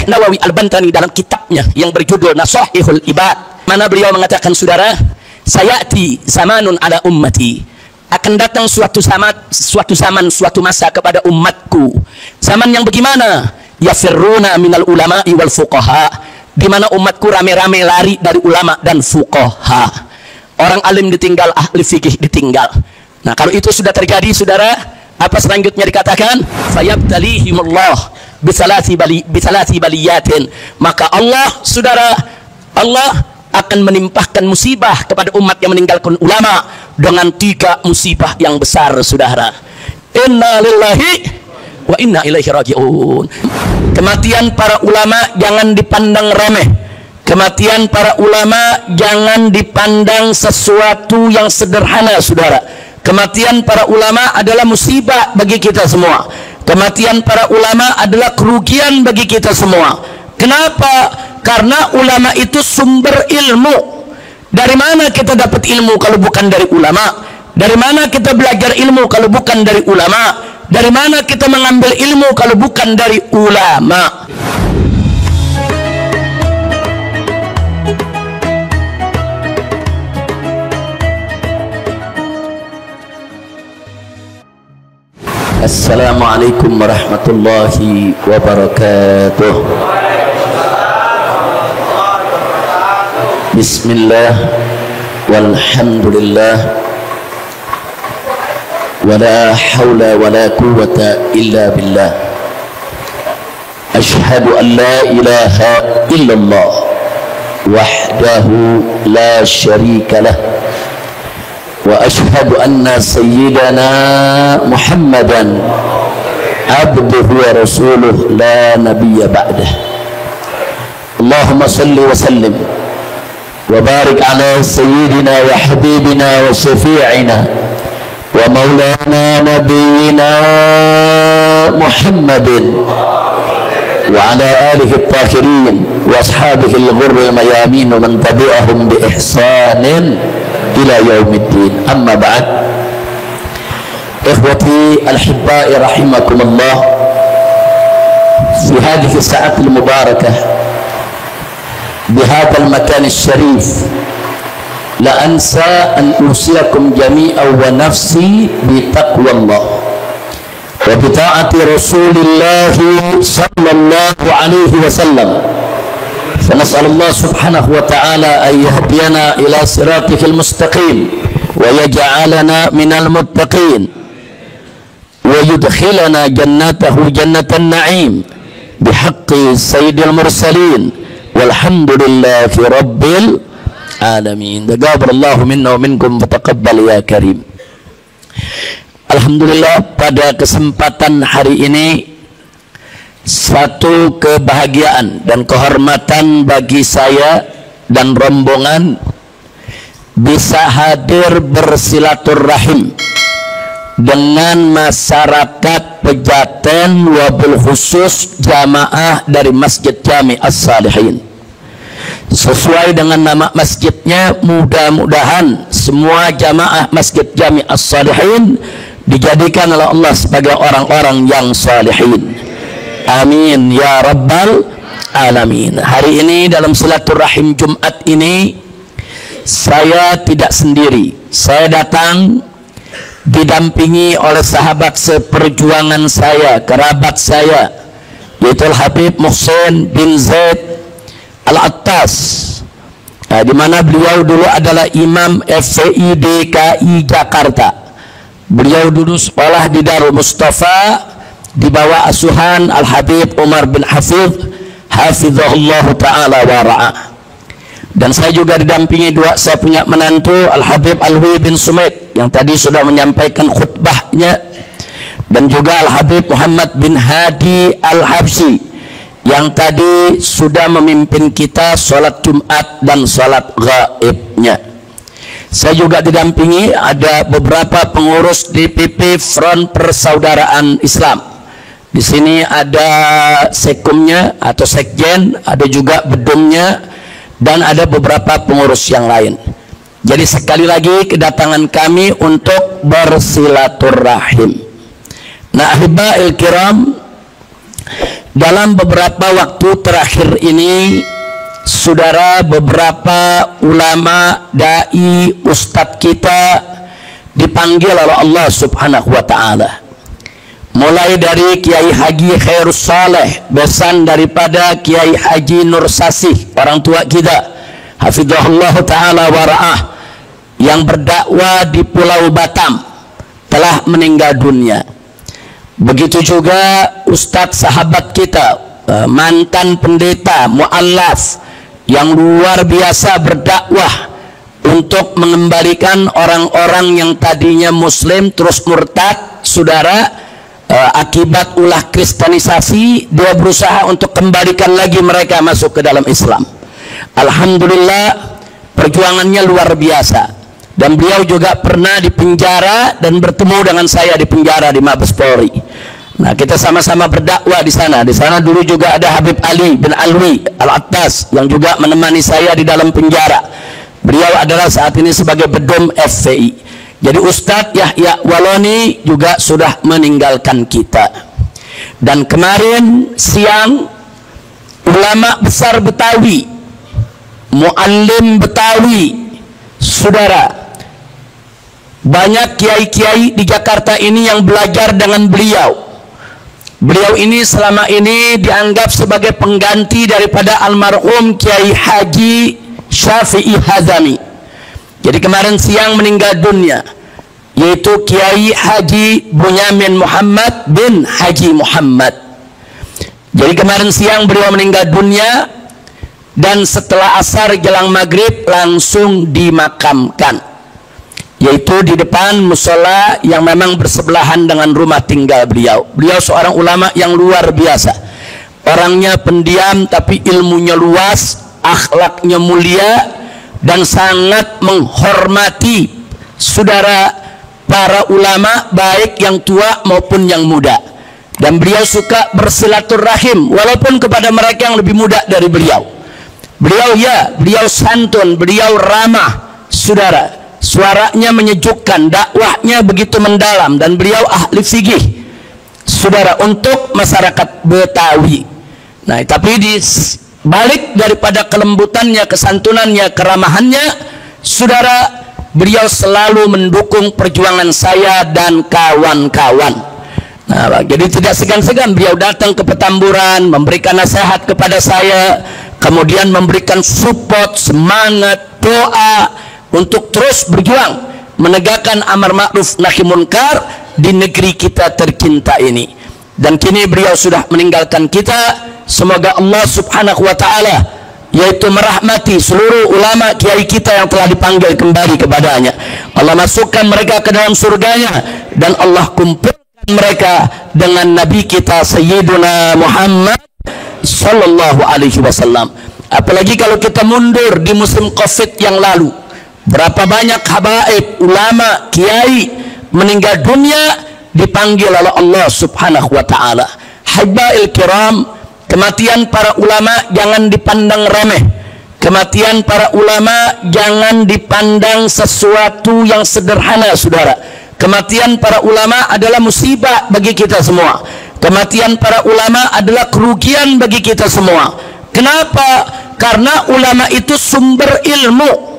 Syekh Nawawi Al-Bantani dalam kitabnya yang berjudul Nasahihul Ibad, mana beliau mengatakan, saudara, sayati zamanun ala ummati, akan datang suatu masa kepada umatku, zaman yang bagaimana? Yafirruna minal ulama'i wal fuqaha, di mana umatku rame-rame lari dari ulama dan fuqaha. Orang alim ditinggal, ahli fikih ditinggal. Nah, kalau itu sudah terjadi, saudara, apa selanjutnya dikatakan? Fayabtalihimullah bisalati baliyatin, maka Allah, saudara, Allah akan menimpahkan musibah kepada umat yang meninggalkan ulama dengan 3 musibah yang besar, saudara. Inna lillahi wa inna ilaihi raji'un. Kematian para ulama jangan dipandang remeh. Kematian para ulama jangan dipandang sesuatu yang sederhana, saudara. Kematian para ulama adalah musibah bagi kita semua. Kematian para ulama adalah kerugian bagi kita semua. Kenapa? Karena ulama itu sumber ilmu. Dari mana kita dapat ilmu kalau bukan dari ulama? Dari mana kita belajar ilmu kalau bukan dari ulama? Dari mana kita mengambil ilmu kalau bukan dari ulama? Assalamualaikum warahmatullahi wabarakatuh. Bismillah walhamdulillah wala hawla wala quwwata illa billah. Ashhadu an la ilaha illallah wahdahu la syarika lah, wa ashhadu anna sayyidana Muhammadan abduhu wa rasuluh la nabiyya ba'dah. Allahumma salli wa sallim wa barik ala sayyidina wa habibina wa syafi'ina wa maulana nabiyyina Muhammadin wa ala alihi at-tahirin wa ashabihi al-ghurri al-mayamin wa man tabi'ahum bi ihsanin ila yaumiddin. Amma ba'd. Ikhwati al-hibba'i rahimakumullah, fi hadhihi as-sa'ati al-mubarakah bihadha al-makan al-sharif la ansa an usiyakum jami'an wa nafsi bi taqwallah wa bi ta'ati Rasulillah sallallahu alaihi wasallam. فنسأل الله سبحانه وتعالى أن يهدينا إلى صراطه المستقيم ويجعلنا من المتقين ويدخلنا جنته جنة النعيم بحق سيد المرسلين والحمد لله رب العالمين. تقبل الله منا ومنكم وتقبل يا كريم. Alhamdulillah, pada kesempatan hari ini satu kebahagiaan dan kehormatan bagi saya dan rombongan bisa hadir bersilaturahim dengan masyarakat Pejaten, wabil khusus jamaah dari Masjid Jami As-Salihin. Sesuai dengan nama masjidnya, mudah-mudahan semua jamaah Masjid Jami As-Salihin dijadikan oleh Allah sebagai orang-orang yang salihin. Amin ya rabbal alamin. Hari ini dalam silaturahim Jumat ini saya tidak sendiri. Saya datang didampingi oleh sahabat seperjuangan saya, kerabat saya, yaitu Habib Muhsin bin Zaid Al-Attas, di mana beliau dulu adalah Imam FPI DKI Jakarta. Beliau dulu sekolah di Darul Mustafa di bawah asuhan Al-Habib Umar bin Hafidh hafizahullah ta'ala wa ra'ah. Dan saya juga didampingi saya punya menantu Al-Habib Alwi bin Sumait yang tadi sudah menyampaikan khutbahnya, dan juga Al-Habib Muhammad bin Hadi Al-Habsyi yang tadi sudah memimpin kita sholat Jumat dan sholat gaibnya. Saya juga didampingi ada beberapa pengurus DPP Front Persaudaraan Islam. Di sini ada sekumnya atau sekjen, ada juga bedumnya, dan ada beberapa pengurus yang lain. Jadi sekali lagi kedatangan kami untuk bersilaturahim. Nah, ahiba'il kiram, dalam beberapa waktu terakhir ini, saudara, beberapa ulama, dai, ustadz kita dipanggil oleh Allah Subhanahu wa ta'ala. Mulai dari Kiai Haji Khairus Saleh, besan daripada Kiai Haji Nur Sasih, orang tua kita, hafizahullah ta'ala wara'ah, yang berdakwah di Pulau Batam, telah meninggal dunia. Begitu juga ustadz sahabat kita, mantan pendeta mu'allaf yang luar biasa berdakwah untuk mengembalikan orang-orang yang tadinya muslim terus murtad, saudara, akibat ulah kristenisasi, dia berusaha untuk kembalikan lagi mereka masuk ke dalam Islam. Alhamdulillah, perjuangannya luar biasa. Dan beliau juga pernah dipenjara dan bertemu dengan saya di penjara di Mabes Polri. Nah, kita sama-sama berdakwah di sana. Di sana dulu juga ada Habib Ali bin Alwi Al-Attas yang juga menemani saya di dalam penjara. Beliau adalah saat ini sebagai bedom FPI. Jadi Ustadz Yahya Waloni juga sudah meninggalkan kita. Dan kemarin siang, ulama besar Betawi, muallim Betawi, saudara, banyak kiai-kiai di Jakarta ini yang belajar dengan beliau. Beliau ini selama ini dianggap sebagai pengganti daripada almarhum Kiai Haji Syafi'i Hazami. Jadi kemarin siang meninggal dunia, yaitu Kiai Haji Bunyamin Muhammad bin Haji Muhammad. Jadi kemarin siang beliau meninggal dunia, dan setelah asar jelang maghrib langsung dimakamkan, yaitu di depan musola yang memang bersebelahan dengan rumah tinggal beliau. Beliau seorang ulama yang luar biasa, orangnya pendiam tapi ilmunya luas, akhlaknya mulia, dan sangat menghormati saudara para ulama, baik yang tua maupun yang muda. Dan beliau suka bersilaturahim walaupun kepada mereka yang lebih muda dari beliau. Beliau santun, beliau ramah, saudara. Suaranya menyejukkan, dakwahnya begitu mendalam, dan beliau ahli fikih, saudara, untuk masyarakat Betawi. Nah, tapi di balik daripada kelembutannya, kesantunannya, keramahannya, saudara, beliau selalu mendukung perjuangan saya dan kawan-kawan. Nah, jadi tidak segan-segan beliau datang ke Petamburan, memberikan nasihat kepada saya, kemudian memberikan support, semangat, doa untuk terus berjuang menegakkan amar ma'ruf nahi munkar di negeri kita tercinta ini. Dan kini beliau sudah meninggalkan kita. Semoga Allah Subhanahu wa ta'ala yaitu merahmati seluruh ulama kiai kita yang telah dipanggil kembali kepadanya. Allah masukkan mereka ke dalam surganya, dan Allah kumpulkan mereka dengan Nabi kita Sayyiduna Muhammad Sallallahu Alaihi Wasallam. Apalagi kalau kita mundur di musim Covid yang lalu, berapa banyak habaib, ulama, kiai meninggal dunia dipanggil oleh Allah Subhanahu wa ta'ala. Habail kiram, kematian para ulama jangan dipandang remeh. Kematian para ulama jangan dipandang sesuatu yang sederhana, saudara. Kematian para ulama adalah musibah bagi kita semua. Kematian para ulama adalah kerugian bagi kita semua. Kenapa? Karena ulama itu sumber ilmu.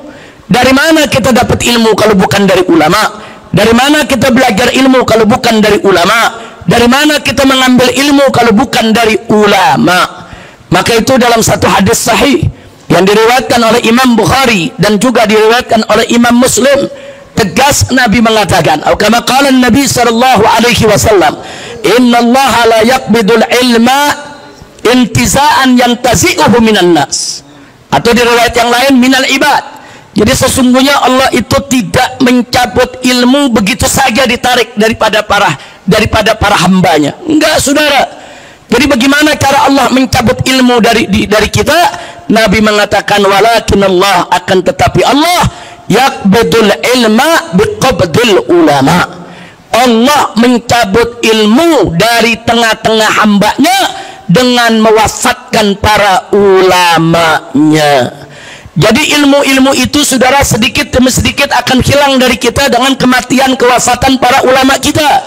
Dari mana kita dapat ilmu kalau bukan dari ulama? Dari mana kita belajar ilmu kalau bukan dari ulama? Dari mana kita mengambil ilmu kalau bukan dari ulama? Maka itu dalam satu hadis sahih yang diriwayatkan oleh Imam Bukhari dan juga diriwayatkan oleh Imam Muslim, tegas Nabi mengatakan, atau kama qala Nabi sallallahu alaihi wasallam, innallaha la yaqbidul ilma intiza'an yantazi'uhu minan nas. Atau di riwayat yang lain, minal ibad. Jadi sesungguhnya Allah itu tidak mencabut ilmu begitu saja ditarik daripada para hambanya. Enggak, saudara. Jadi bagaimana cara Allah mencabut ilmu dari kita? Nabi mengatakan, walakin Allah, akan tetapi Allah yaqbidul ilma biqabdil ulama. Allah mencabut ilmu dari tengah-tengah hambanya dengan mewafatkan para ulamanya. Jadi ilmu-ilmu itu, saudara, sedikit demi sedikit akan hilang dari kita dengan kematian, kewafatan para ulama kita.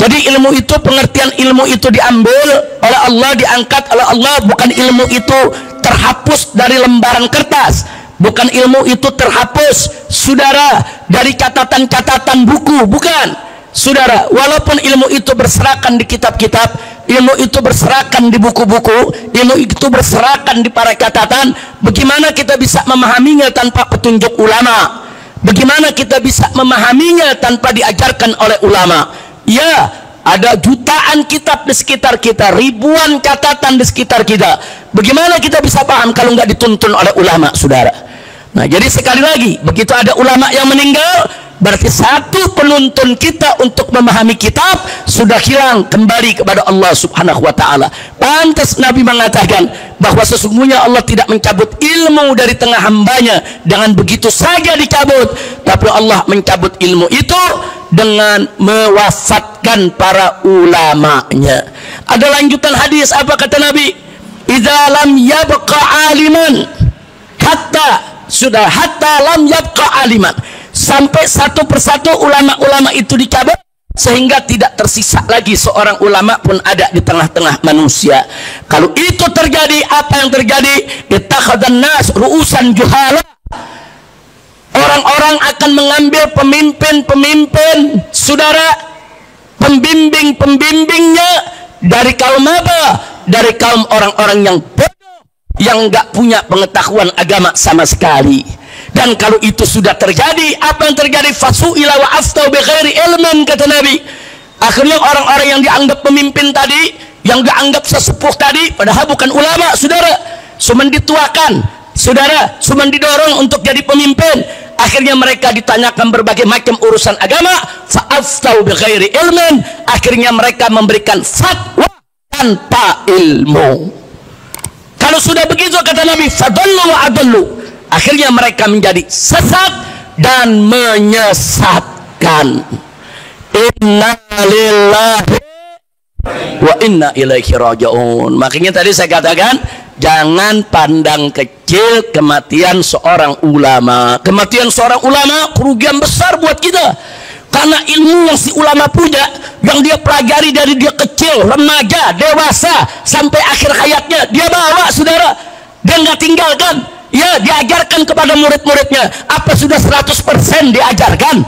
Jadi ilmu itu, pengertian ilmu itu diambil oleh Allah, diangkat oleh Allah. Bukan ilmu itu terhapus dari lembaran kertas, bukan ilmu itu terhapus, saudara, dari catatan-catatan buku, bukan, saudara. Walaupun ilmu itu berserakan di kitab-kitab, ilmu itu berserakan di buku-buku, ilmu itu berserakan di para catatan, bagaimana kita bisa memahaminya tanpa petunjuk ulama? Bagaimana kita bisa memahaminya tanpa diajarkan oleh ulama? Ya, ada jutaan kitab di sekitar kita, ribuan catatan di sekitar kita. Bagaimana kita bisa paham kalau nggak dituntun oleh ulama, saudara? Nah, jadi sekali lagi, begitu ada ulama yang meninggal, berarti satu penuntun kita untuk memahami kitab sudah hilang, kembali kepada Allah Subhanahu wa ta'ala. Pantas Nabi mengatakan bahwa sesungguhnya Allah tidak mencabut ilmu dari tengah hambanya dengan begitu saja dicabut, tapi Allah mencabut ilmu itu dengan mewafatkan para ulamanya. Ada lanjutan hadis, apa kata Nabi? Idza lam yabqa aliman hatta lam yabqa aliman, sampai satu persatu ulama-ulama itu dicabut sehingga tidak tersisa lagi seorang ulama pun ada di tengah-tengah manusia. Kalau itu terjadi, apa yang terjadi? Ittakhadhan nas ru'usan juhala. Orang-orang akan mengambil pemimpin-pemimpin, saudara, pembimbing-pembimbingnya dari kaum apa? Dari kaum orang-orang yang bodoh, yang nggak punya pengetahuan agama sama sekali. Dan kalau itu sudah terjadi, apa yang terjadi? Fasu'ila wa aftau bi ghairi ilmin, kata Nabi. Akhirnya orang-orang yang dianggap pemimpin tadi, yang dianggap sesepuh tadi, padahal bukan ulama, saudara, cuma dituakan, saudara, cuma didorong untuk jadi pemimpin. Akhirnya mereka ditanyakan berbagai macam urusan agama, fa'aftau bi ghairi ilmin. Akhirnya mereka memberikan fatwa tanpa ilmu. Kalau sudah begitu, kata Nabi, fadallu wa adallu. Akhirnya mereka menjadi sesat dan menyesatkan. Inna lillahi wa inna ilaihi raji'un. Makanya tadi saya katakan, jangan pandang kecil kematian seorang ulama. Kematian seorang ulama kerugian besar buat kita, karena ilmu yang si ulama punya, yang dia pelajari dari dia kecil, remaja, dewasa, sampai akhir hayatnya dia bawa, saudara. Dia nggak tinggalkan, ya, diajarkan kepada murid-muridnya. Apa sudah 100% diajarkan?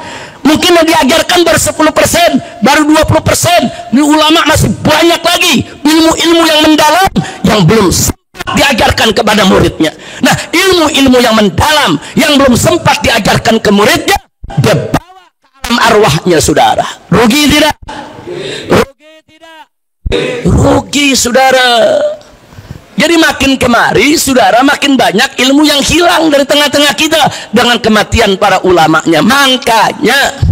Mungkin yang diajarkan baru 10%, baru 20%. Ini ulama masih banyak lagi ilmu-ilmu yang mendalam yang belum sempat diajarkan kepada muridnya. Nah, ilmu-ilmu yang mendalam yang belum sempat diajarkan ke muridnya, dia bawa ke alam arwahnya, saudara. Rugi tidak? Rugi tidak? Rugi, saudara. Jadi makin kemari, saudara, makin banyak ilmu yang hilang dari tengah-tengah kita dengan kematian para ulamanya. Makanya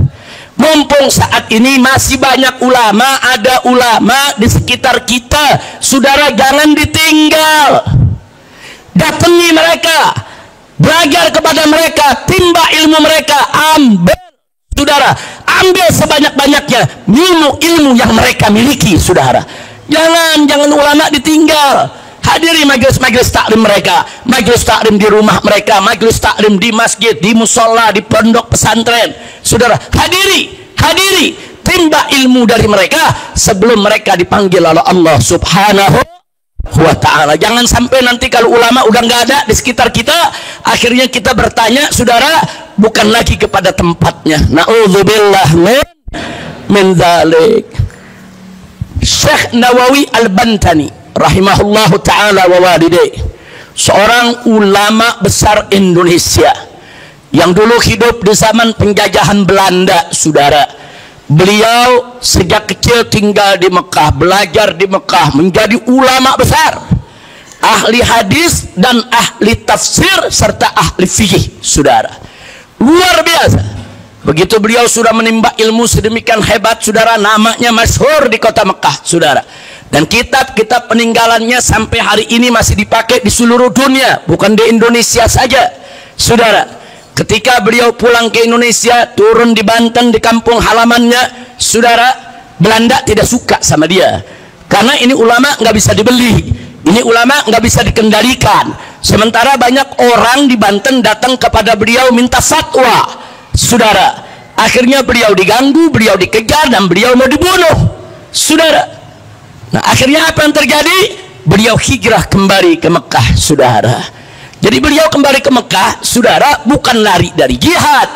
mumpung saat ini masih banyak ulama, ada ulama di sekitar kita, saudara, jangan ditinggal. Datangi mereka, belajar kepada mereka, timba ilmu mereka, ambil, saudara, ambil sebanyak-banyaknya ilmu-ilmu yang mereka miliki, saudara. Jangan ulama ditinggal. Hadiri majelis-majelis taklim mereka, majelis taklim di rumah mereka, majelis taklim di masjid, di musola, di pondok pesantren, saudara. Hadiri, timba ilmu dari mereka sebelum mereka dipanggil oleh Allah Subhanahu wa ta'ala. Jangan sampai nanti kalau ulama udah nggak ada di sekitar kita, akhirnya kita bertanya, saudara, bukan lagi kepada tempatnya. Na'udzubillah min dzalik. Syekh Nawawi Al-Bantani rahimahullahu ta'ala wa walidayh, seorang ulama besar Indonesia yang dulu hidup di zaman penjajahan Belanda, saudara. Beliau sejak kecil tinggal di Mekah, belajar di Mekah, menjadi ulama besar, ahli hadis dan ahli tafsir serta ahli fikih, saudara. Luar biasa. Begitu beliau sudah menimba ilmu sedemikian hebat, saudara, namanya masyhur di kota Mekah, saudara. Dan kitab-kitab peninggalannya sampai hari ini masih dipakai di seluruh dunia, bukan di Indonesia saja, saudara. Ketika beliau pulang ke Indonesia, turun di Banten, di kampung halamannya, saudara, Belanda tidak suka sama dia, karena ini ulama nggak bisa dibeli, ini ulama nggak bisa dikendalikan. Sementara banyak orang di Banten datang kepada beliau minta fatwa, saudara. Akhirnya beliau diganggu, beliau dikejar, dan beliau mau dibunuh. saudara. Nah, akhirnya apa yang terjadi? Beliau hijrah kembali ke Mekah, saudara. Jadi beliau kembali ke Mekah, saudara, bukan lari dari jihad.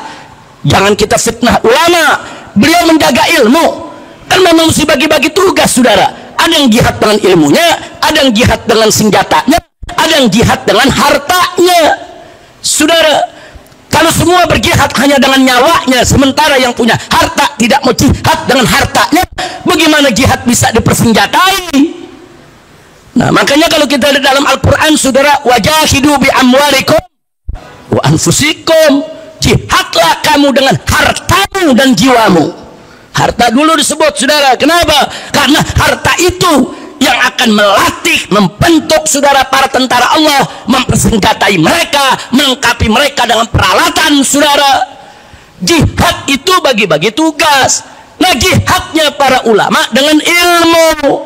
Jangan kita fitnah ulama. Beliau menjaga ilmu. Kan memang mesti bagi-bagi tugas, saudara. Ada yang jihad dengan ilmunya, ada yang jihad dengan senjatanya, ada yang jihad dengan hartanya, saudara. Kalau semua berjihad hanya dengan nyawanya, sementara yang punya harta tidak mau jihad dengan hartanya, bagaimana jihad bisa dipersenjatai? Nah, makanya kalau kita lihat dalam Al-Quran, saudara, wajahidu bi amwalikum wa anfusikum, jihadlah kamu dengan hartamu dan jiwamu. Harta dulu disebut, saudara. Kenapa? Karena harta itu yang akan melatih, membentuk, saudara, para tentara Allah, mempersenjatai mereka, melengkapi mereka dengan peralatan, saudara. Jihad itu bagi-bagi tugas. Nah, jihadnya para ulama dengan ilmu,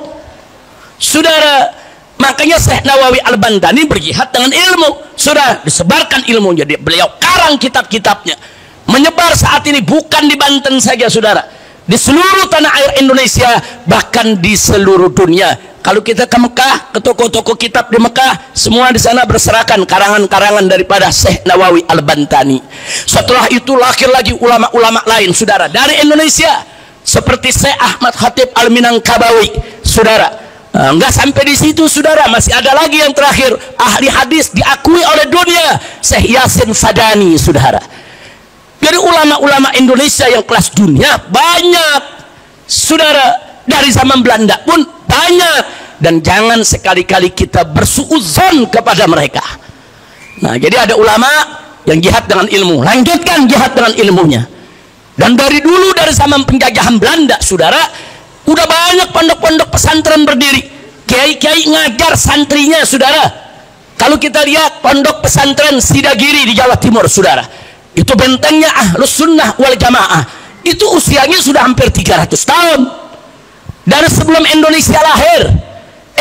saudara. Makanya Syekh Nawawi Al-Bandani berjihad dengan ilmu, saudara. Disebarkan ilmunya, beliau karang kitab-kitabnya, menyebar saat ini bukan di Banten saja, saudara, di seluruh tanah air Indonesia, bahkan di seluruh dunia. Kalau kita ke Mekah, ke toko-toko kitab di Mekah, semua di sana berserakan karangan-karangan daripada Syekh Nawawi Al-Bandani. Setelah itu lahir lagi ulama-ulama lain, saudara, dari Indonesia, seperti Syekh Ahmad Khatib Al-Minangkabawi, saudara. Enggak sampai di situ, saudara, masih ada lagi yang terakhir, ahli hadis diakui oleh dunia, Syekh Yasin Sadani, saudara. Jadi ulama-ulama Indonesia yang kelas dunia banyak, saudara. Dari zaman Belanda pun banyak, dan jangan sekali-kali kita bersuudzon kepada mereka. Nah, jadi ada ulama yang jihad dengan ilmu, lanjutkan jihad dengan ilmunya. Dan dari dulu, dari zaman penjajahan Belanda, saudara, udah banyak pondok-pondok pesantren berdiri, kiai-kiai ngajar santrinya, saudara. Kalau kita lihat pondok pesantren Sidagiri di Jawa Timur, saudara, itu bentengnya Ahlus Sunnah wal Jamaah, itu usianya sudah hampir 300 tahun. Dari sebelum Indonesia lahir,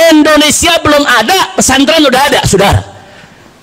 Indonesia belum ada, pesantren udah ada, saudara.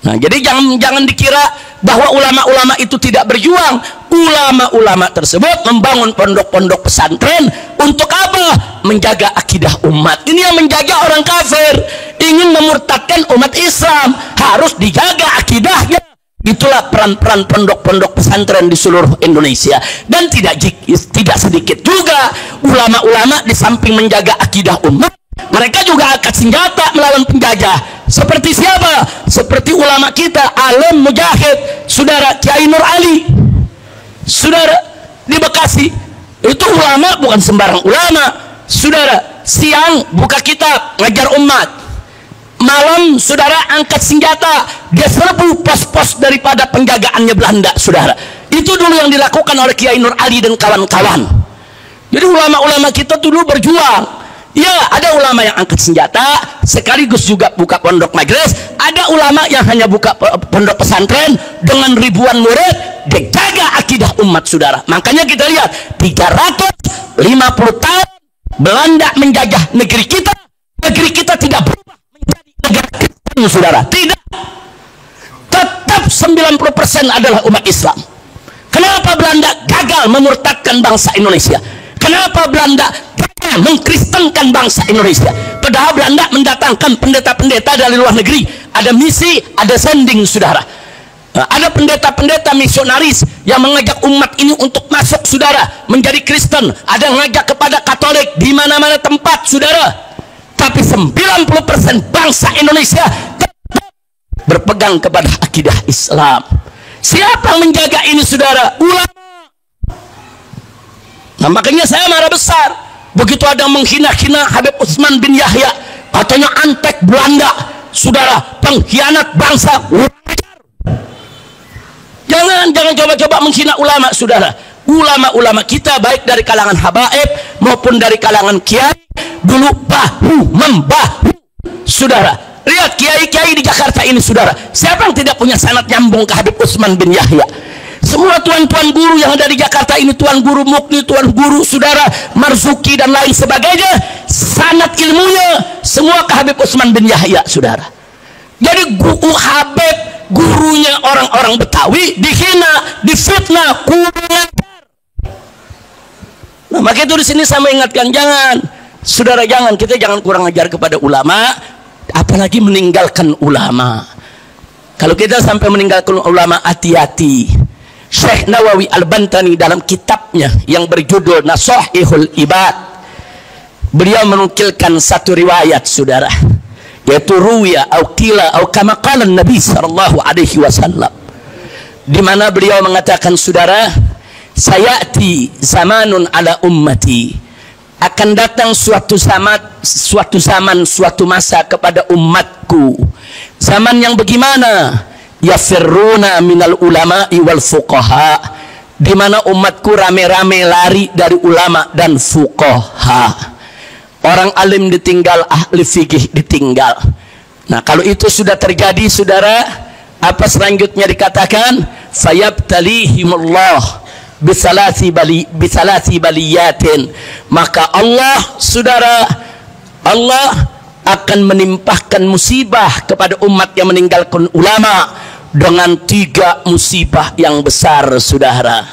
Nah, jadi jangan dikira bahwa ulama-ulama itu tidak berjuang. Ulama-ulama tersebut membangun pondok-pondok pesantren untuk apa? Menjaga akidah umat. Ini yang menjaga orang kafir, ingin memurtadkan umat Islam, harus dijaga akidahnya. Itulah peran-peran pondok-pondok pesantren di seluruh Indonesia. Dan tidak sedikit juga ulama-ulama di samping menjaga akidah umat, mereka juga angkat senjata melawan penjajah. Seperti siapa? Seperti ulama kita, alim mujahid, saudara, Kiai Nur Ali, saudara, di Bekasi. Itu ulama, bukan sembarang ulama, saudara. Siang buka kitab, ngajar umat, malam, saudara, angkat senjata, dia serbu pos-pos daripada penjagaannya Belanda, saudara. Itu dulu yang dilakukan oleh Kiai Nur Ali dan kawan-kawan. Jadi ulama-ulama kita dulu berjuang. Ya, ada ulama yang angkat senjata sekaligus juga buka pondok majelis, ada ulama yang hanya buka pondok pesantren dengan ribuan murid, dijaga akidah umat, saudara. Makanya kita lihat 350 tahun Belanda menjajah negeri kita tidak berubah menjadi negara Kristen, saudara. Tidak. Tetap 90% adalah umat Islam. Kenapa Belanda gagal memurtadkan bangsa Indonesia? Kenapa Belanda gagal mengkristenkan bangsa Indonesia? Padahal Belanda mendatangkan pendeta-pendeta dari luar negeri. Ada misi, ada sending, saudara. Ada pendeta-pendeta misionaris yang mengajak umat ini untuk masuk, saudara, menjadi Kristen. Ada yang mengajak kepada Katolik di mana-mana tempat, saudara. Tapi 90% bangsa Indonesia tetap berpegang kepada akidah Islam. Siapa yang menjaga ini, saudara? Ulama. Nah, makanya saya marah besar begitu ada menghina-hina Habib Utsman bin Yahya, katanya antek Belanda, saudara, pengkhianat bangsa. Jangan coba-coba menghina ulama, saudara. Ulama-ulama kita baik dari kalangan habaib maupun dari kalangan kiai dulu bahu-membahu, saudara. Lihat kiai-kiai di Jakarta ini, saudara, siapa yang tidak punya sanad nyambung ke Habib Utsman bin Yahya? Semua tuan-tuan guru yang ada di Jakarta ini, tuan guru Mukni, tuan guru, saudara, Marzuki dan lain sebagainya, sanad ilmunya semua ke Habib Utsman bin Yahya, saudara. Jadi Habib, gurunya orang-orang Betawi, dihina, difitnah, kurang ajar. Nah, maka itu di sini saya mengingatkan, jangan Saudara, kita jangan kurang ajar kepada ulama, apalagi meninggalkan ulama. Kalau kita sampai meninggalkan ulama, hati-hati. Syekh Nawawi Al-Bantani dalam kitabnya yang berjudul Nasaihul Ibad, beliau menukilkan satu riwayat, saudara, yaitu ruwiya au qila au kama qala Nabi sallallahu alaihi wasallam, di mana beliau mengatakan, saudara, sayati zamanun ala ummati, akan datang suatu masa kepada umatku, zaman yang bagaimana? Yafirruna minal ulama'i wal fuqaha, di mana umatku rame-rame lari dari ulama dan fuqaha. Orang alim ditinggal, ahli fikih ditinggal. Nah, kalau itu sudah terjadi, saudara, apa selanjutnya dikatakan? Fayabtalihimullah bisalasi baliyatin, maka Allah, saudara, Allah akan menimpahkan musibah kepada umat yang meninggalkan ulama dengan 3 musibah yang besar, saudara.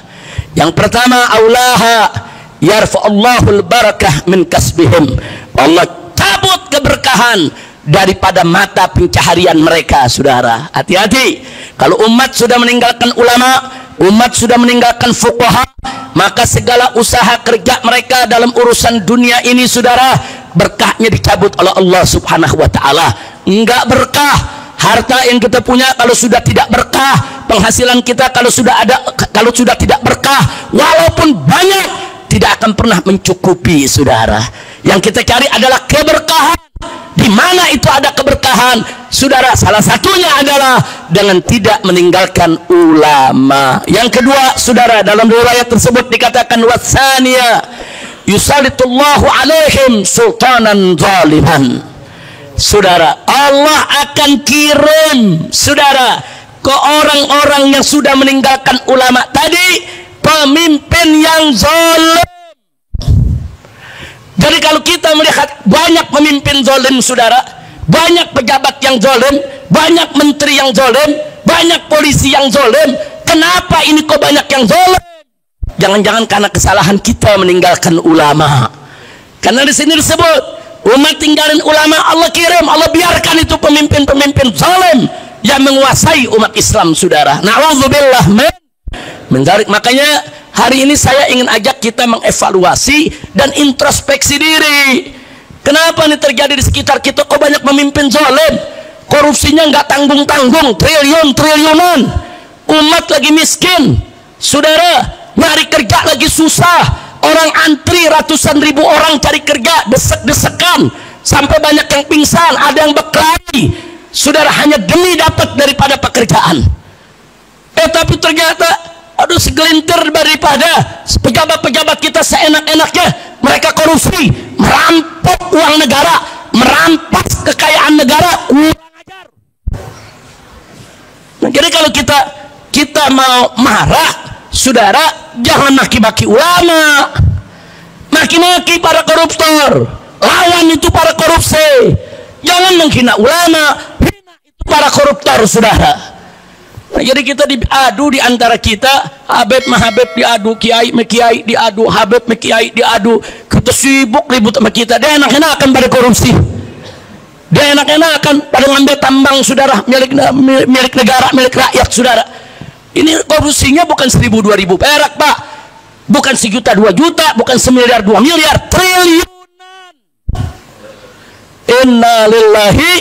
Yang pertama, aulaha yarfa'ullahul barakah min kasbihim, Allah cabut keberkahan daripada mata pencaharian mereka, saudara. Hati-hati, kalau umat sudah meninggalkan ulama, umat sudah meninggalkan fuqaha, maka segala usaha kerja mereka dalam urusan dunia ini, saudara, berkahnya dicabut oleh Allah subhanahu wa ta'ala. Enggak berkah harta yang kita punya kalau sudah tidak berkah, penghasilan kita kalau sudah tidak berkah, walaupun banyak, tidak akan pernah mencukupi, saudara. Yang kita cari adalah keberkahan. Di mana itu ada keberkahan, saudara? Salah satunya adalah dengan tidak meninggalkan ulama. Yang kedua, saudara, dalam riwayat tersebut dikatakan, wasaniya yusalitullahu alaihim sultanan zaliman. Saudara, Allah akan kirim, saudara, ke orang-orang yang sudah meninggalkan ulama tadi, pemimpin yang zalim. Jadi kalau kita melihat banyak pemimpin zalim, saudara, banyak pejabat yang zalim, banyak menteri yang zalim, banyak polisi yang zalim, kenapa ini kok banyak yang zalim? Jangan-jangan karena kesalahan kita meninggalkan ulama. Karena di sini disebut umat tinggalin ulama, Allah kirim, Allah biarkan itu pemimpin-pemimpin zalim yang menguasai umat Islam, saudara. Na'udzubillah min dzalik. Makanya hari ini saya ingin ajak kita mengevaluasi dan introspeksi diri. Kenapa ini terjadi di sekitar kita? Kok banyak pemimpin zalim? Korupsinya nggak tanggung-tanggung, triliun-triliunan. Umat lagi miskin, saudara, nyari kerja lagi susah. Orang antri ratusan ribu orang cari kerja, desek-desekan, sampai banyak yang pingsan, ada yang berkelahi, saudara, hanya demi dapat daripada pekerjaan. Tapi ternyata aduh, segelintir daripada pejabat-pejabat kita seenak-enaknya mereka korupsi, merampok uang negara, merampas kekayaan negara, kurang ajar. Nah, jadi kalau kita mau marah, saudara, jangan maki-maki ulama, maki-maki para koruptor, lawan itu para korupsi. Jangan menghina ulama, hina itu para koruptor, saudara. Nah, jadi kita diadu di antara kita, Habib Mahabib diadu, Kiai Mekiai diadu, Habib Mekiai diadu, kita sibuk ribut sama kita. Dia enak-enakan pada korupsi, dia enak-enakan pada ngambil tambang, saudara, milik negara, milik rakyat, saudara. Ini korupsinya bukan 1.000-2.000 perak, Pak, bukan 1 juta 2 juta, bukan 1 miliar 2 miliar, triliunan. Inna lillahi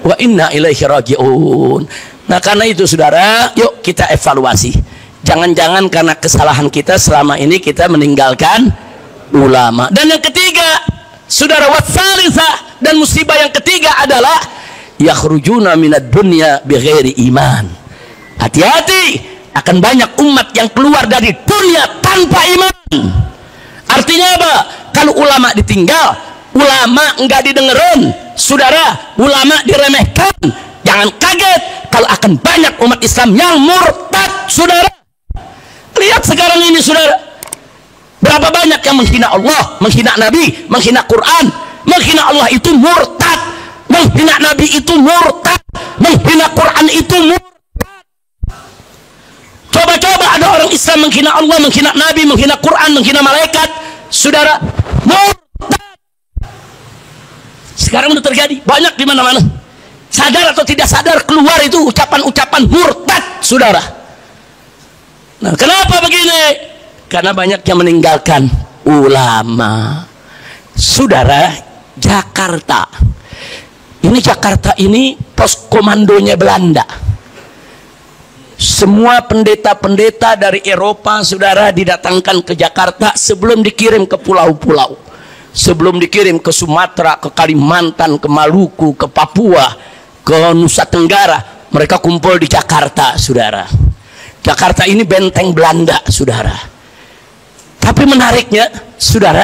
wa inna ilaihi raji'un. Nah, karena itu, saudara, yuk kita evaluasi. Jangan-jangan karena kesalahan kita selama ini kita meninggalkan ulama. Dan yang ketiga, saudara, wasalisa, dan musibah yang ketiga adalah yakhrujuna minad dunya bighairi iman. Hati-hati, akan banyak umat yang keluar dari dunia tanpa iman. Artinya apa? Kalau ulama ditinggal, ulama enggak didengerin, saudara, ulama diremehkan, jangan kaget kalau akan banyak umat Islam yang murtad, saudara. Lihat sekarang ini, saudara, berapa banyak yang menghina Allah, menghina Nabi, menghina Quran. Menghina Allah itu murtad, menghina Nabi itu murtad, menghina Quran itu murtad. Coba-coba ada orang Islam menghina Allah, menghina Nabi, menghina Quran, menghina malaikat, saudara, murtad. Sekarang udah terjadi banyak di mana-mana. Sadar atau tidak sadar keluar itu ucapan-ucapan murtad, saudara. Nah, kenapa begini? Karena banyak yang meninggalkan ulama. Saudara, Jakarta ini pos komandonya Belanda. Semua pendeta-pendeta dari Eropa, saudara, didatangkan ke Jakarta sebelum dikirim ke pulau-pulau, sebelum dikirim ke Sumatera, ke Kalimantan, ke Maluku, ke Papua, ke Nusa Tenggara. Mereka kumpul di Jakarta, saudara. Jakarta ini benteng Belanda, saudara. Tapi menariknya, saudara,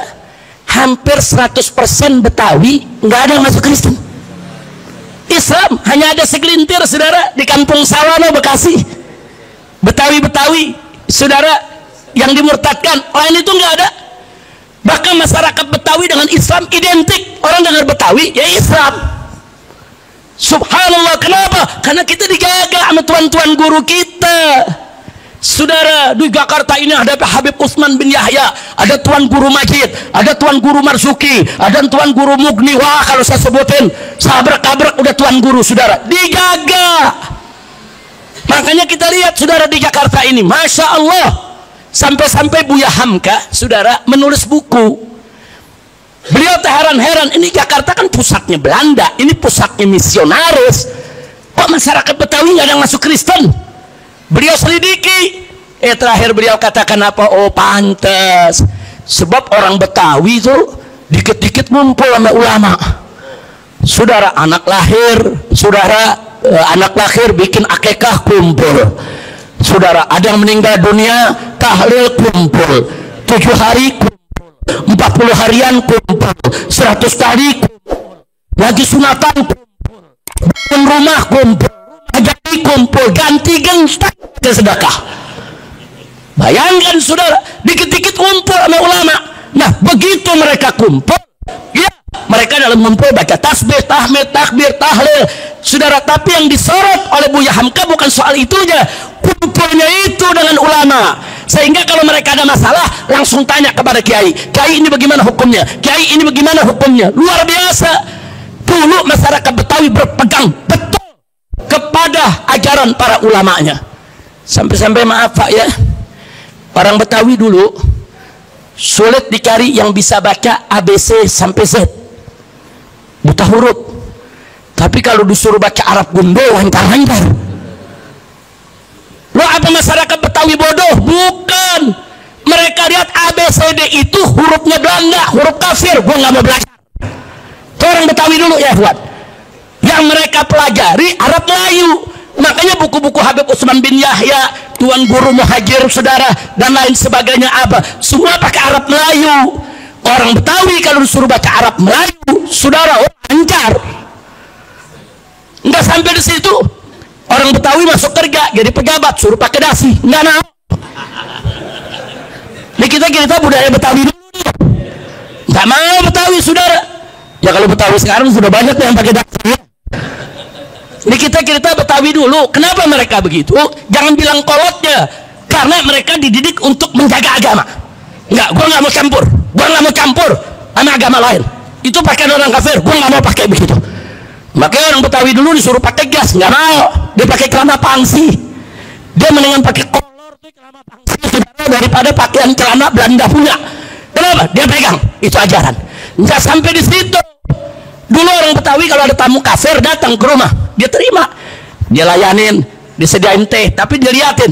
hampir 100% Betawi nggak ada yang masuk Kristen. Islam hanya ada segelintir, saudara, di Kampung Sawana, Bekasi. Betawi-Betawi, saudara, yang dimurtadkan. Lain itu nggak ada. Bahkan masyarakat Betawi dengan Islam identik. Orang dengar Betawi, ya Islam. Subhanallah, kenapa? Karena kita dijaga sama tuan-tuan guru kita. Saudara, di Jakarta ini ada Habib Utsman bin Yahya, ada Tuan Guru Majid, ada Tuan Guru Marzuki, ada Tuan Guru Mugni. Wah, kalau saya sebutin sabrek-kabrek udah Tuan Guru, saudara. Dijaga. Makanya kita lihat, saudara, di Jakarta ini, Masya Allah, sampai-sampai Buya Hamka, saudara, menulis buku. Beliau heran-heran, ini Jakarta kan pusatnya Belanda, ini pusatnya misionaris, kok masyarakat Betawi nggak ada yang masuk Kristen? Beliau selidiki, terakhir beliau katakan apa? Oh, pantas, sebab orang Betawi itu dikit-dikit ngumpul sama ulama. Saudara, anak lahir, saudara, anak lahir bikin akikah kumpul. Saudara, ada yang meninggal dunia, tahlil kumpul. 7 hari kumpul, 40 harian kumpul, 100 kali kumpul, lagi sunatan kumpul, bangun rumah kumpul, jadi kumpul, ganti gentak ke sedekah. Bayangkan, saudara, dikit-dikit kumpul sama ulama. Nah, begitu mereka kumpul, ya, mereka dalam kumpul baca tasbih, tahmid, takbir, tahlil, saudara. Tapi yang disorot oleh Buya Hamka bukan soal itu aja, kumpulnya itu dengan ulama. Sehingga kalau mereka ada masalah, langsung tanya kepada kiai, kiai ini bagaimana hukumnya, kiai ini bagaimana hukumnya. Luar biasa. Dulu masyarakat Betawi berpegang betul kepada ajaran para ulamanya. Sampai-sampai, maaf Pak ya, orang Betawi dulu sulit dicari yang bisa baca ABC sampai Z, buta huruf. Tapi kalau disuruh baca Arab Gundo, lancar-lancar. Lo apa masyarakat Betawi bodoh? Bukan. Mereka lihat ABCD itu hurufnya Belanda, huruf kafir. Gue nggak mau belajar. Itu orang Betawi dulu ya, buat. Yang mereka pelajari Arab Melayu. Makanya buku-buku Habib Utsman bin Yahya, Tuan Guru Muhajir, saudara, dan lain sebagainya apa, semua pakai Arab Melayu. Orang Betawi kalau disuruh baca Arab Melayu, saudara, oh, lancar. Enggak sampai di situ. Orang Betawi masuk kerja jadi pejabat, suruh pakai dasi, enggak mau. Ini kita budaya Betawi dulu nih. Enggak mau Betawi, saudara. Ya kalau Betawi sekarang sudah banyak yang pakai dasi. Ini kita Betawi dulu. Kenapa mereka begitu? Jangan bilang kolotnya, karena mereka dididik untuk menjaga agama. Enggak, gua nggak mau campur. Gua nggak mau campur sama agama lain. Itu pakai orang kafir. Gua nggak mau pakai begitu. Makanya orang Betawi dulu disuruh pakai gas, nggak mau. Dia pakai celana pangsi. Dia mendingan pakai kolor tuh celana pangsi, saudara, daripada pakaian celana Belanda punya. Kenapa? Dia pegang. Itu ajaran. Nggak sampai di situ. Dulu orang Betawi kalau ada tamu kafir datang ke rumah, dia terima, dia layanin, disediain teh, tapi dia liatin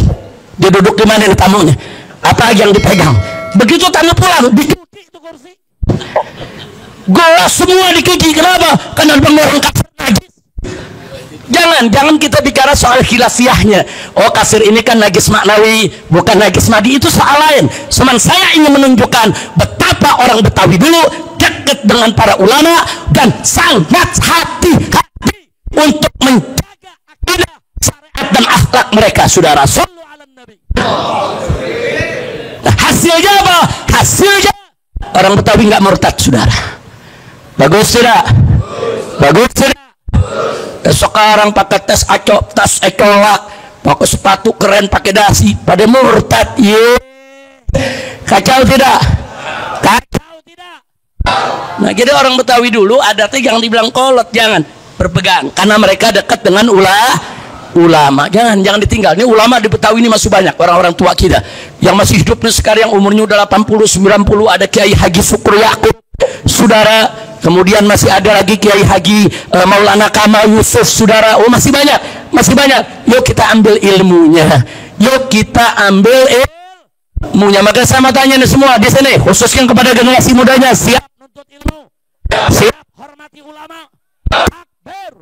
dia duduk di mana tamunya, apa yang dipegang. Begitu tamu pulang, dicuci itu kursi, gelas semua dicuci. Kenapa? Karena orang kafir najis. Jangan kita bicara soal khilafiyahnya. Oh, kafir ini kan najis maknawi, bukan najis madi, itu soal lain. Cuman saya ingin menunjukkan betapa orang Betawi dulu dekat dengan para ulama dan sangat hati-hati untuk menjaga akidah, syariat dan akhlak mereka, saudara. Shallu ala nabi. Nah, hasilnya apa? Hasilnya orang Betawi nggak murtad, saudara. Bagus tidak? Bagus tidak? Sekarang pakai tas ecolak, pakai sepatu keren, pakai dasi, pada murtad. Kacau tidak? Kacau tidak? Nah, jadi orang Betawi dulu adatnya jangan dibilang kolot, jangan berpegang, karena mereka dekat dengan ulama. Jangan ditinggal. Ini ulama di Betawi ini masih banyak orang-orang tua kita yang masih hidup nih sekarang, yang umurnya udah 80 90. Ada Kiai Haji Syukur Yakub, saudara. Kemudian masih ada lagi Kiai Haji Maulana Kamal Yusuf, saudara. Oh, masih banyak. Yuk kita ambil ilmunya. Maka sama tanya nih semua di sini, khususnya kepada generasi mudanya, siap menuntut ilmu, siap hormati ulama. Takbir.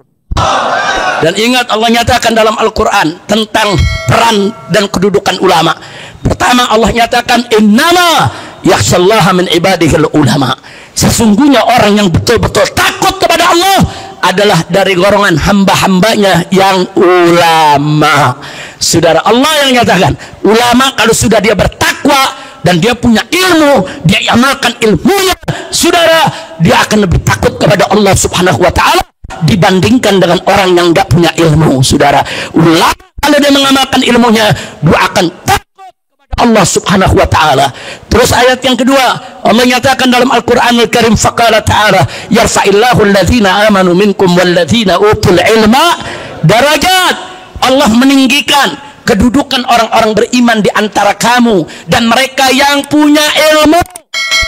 Dan ingat, Allah nyatakan dalam Al-Quran tentang peran dan kedudukan ulama. Pertama, Allah nyatakan innama yakhshallaha min ibadihil ulama. Sesungguhnya orang yang betul-betul takut kepada Allah adalah dari golongan hamba-hambanya yang ulama. Saudara, Allah yang nyatakan ulama kalau sudah dia bertakwa dan dia punya ilmu, dia amalkan ilmunya, saudara, dia akan lebih takut kepada Allah Subhanahu wa ta'ala dibandingkan dengan orang yang tidak punya ilmu. Saudara, ulama kalau dia mengamalkan ilmunya, dia akan takut kepada Allah Subhanahu wa ta'ala. Terus ayat yang kedua, Allah nyatakan dalam Al-Quranul Karim, faqala ta'ala yarfa'illahu alladhina amanu minkum walladhina utul ilma darajat. Allah meninggikan kedudukan orang-orang beriman di antara kamu dan mereka yang punya ilmu.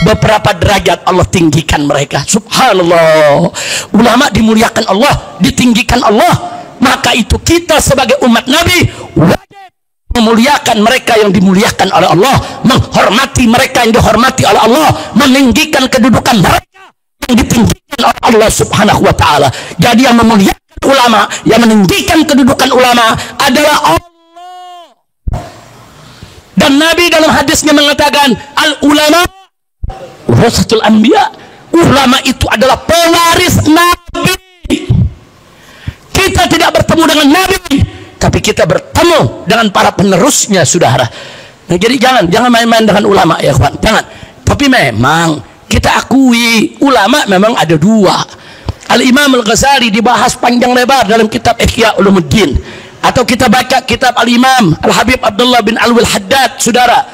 Beberapa derajat Allah tinggikan mereka. Subhanallah. Ulama dimuliakan Allah, ditinggikan Allah. Maka itu kita sebagai umat Nabi wajib memuliakan mereka yang dimuliakan oleh Allah, menghormati mereka yang dihormati oleh Allah, meninggikan kedudukan mereka yang ditinggikan oleh Allah Subhanahu wa ta'ala. Jadi yang memuliakan ulama, yang meninggikan kedudukan ulama adalah Allah. Dan Nabi dalam hadisnya mengatakan, al ulama warasatul anbiya. Ulama itu adalah pewaris Nabi. Kita tidak bertemu dengan Nabi, tapi kita bertemu dengan para penerusnya, saudara. Nah, jadi jangan main-main dengan ulama, ya kawan. Jangan. Tapi memang kita akui ulama memang ada dua. Al-Imam Al-Ghazali dibahas panjang lebar dalam kitab Ihya Ulumuddin, atau kita baca kitab Al-Imam Al-Habib Abdullah bin Alwi Al-Haddad, saudara,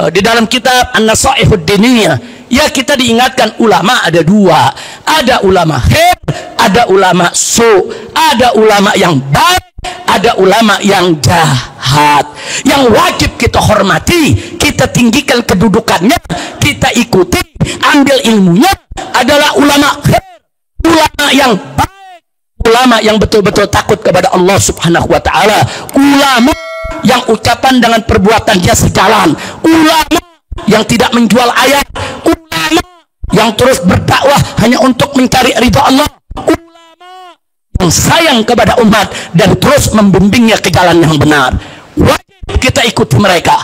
di dalam kitab An-Nasaihud Diniyah. Ya, kita diingatkan ulama ada dua. Ada ulama khair, ada ulama su, ada ulama yang baik, ada ulama yang jahat. Yang wajib kita hormati, kita tinggikan kedudukannya, kita ikuti, ambil ilmunya adalah ulama khair, ulama yang baik, ulama yang betul-betul takut kepada Allah Subhanahu wa ta'ala, ulama yang ucapan dengan perbuatannya sejalan, ulama yang tidak menjual ayat, ulama yang terus berdakwah hanya untuk mencari ridha Allah, ulama yang sayang kepada umat dan terus membimbingnya ke jalan yang benar. Wajib kita ikuti mereka.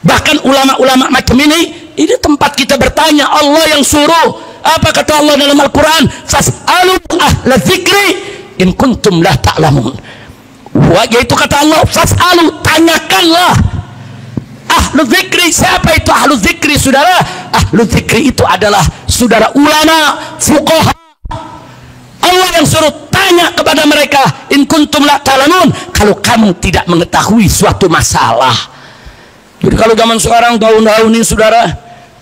Bahkan ulama-ulama macam ini tempat kita bertanya. Allah yang suruh. Apa kata Allah dalam Al-Quran? Fas'alu ahla dzikri in kuntum la ta'lamun. Yaitu kata Allah, fas'alu, tanyakanlah ahlu dzikri. Siapa itu ahlu dzikri, saudara? Ahlu dzikri itu adalah saudara ulama, fuqaha. Allah yang suruh tanya kepada mereka, in kuntum la ta'lamun, kalau kamu tidak mengetahui suatu masalah. Jadi kalau zaman sekarang tahun-tahun ini, saudara,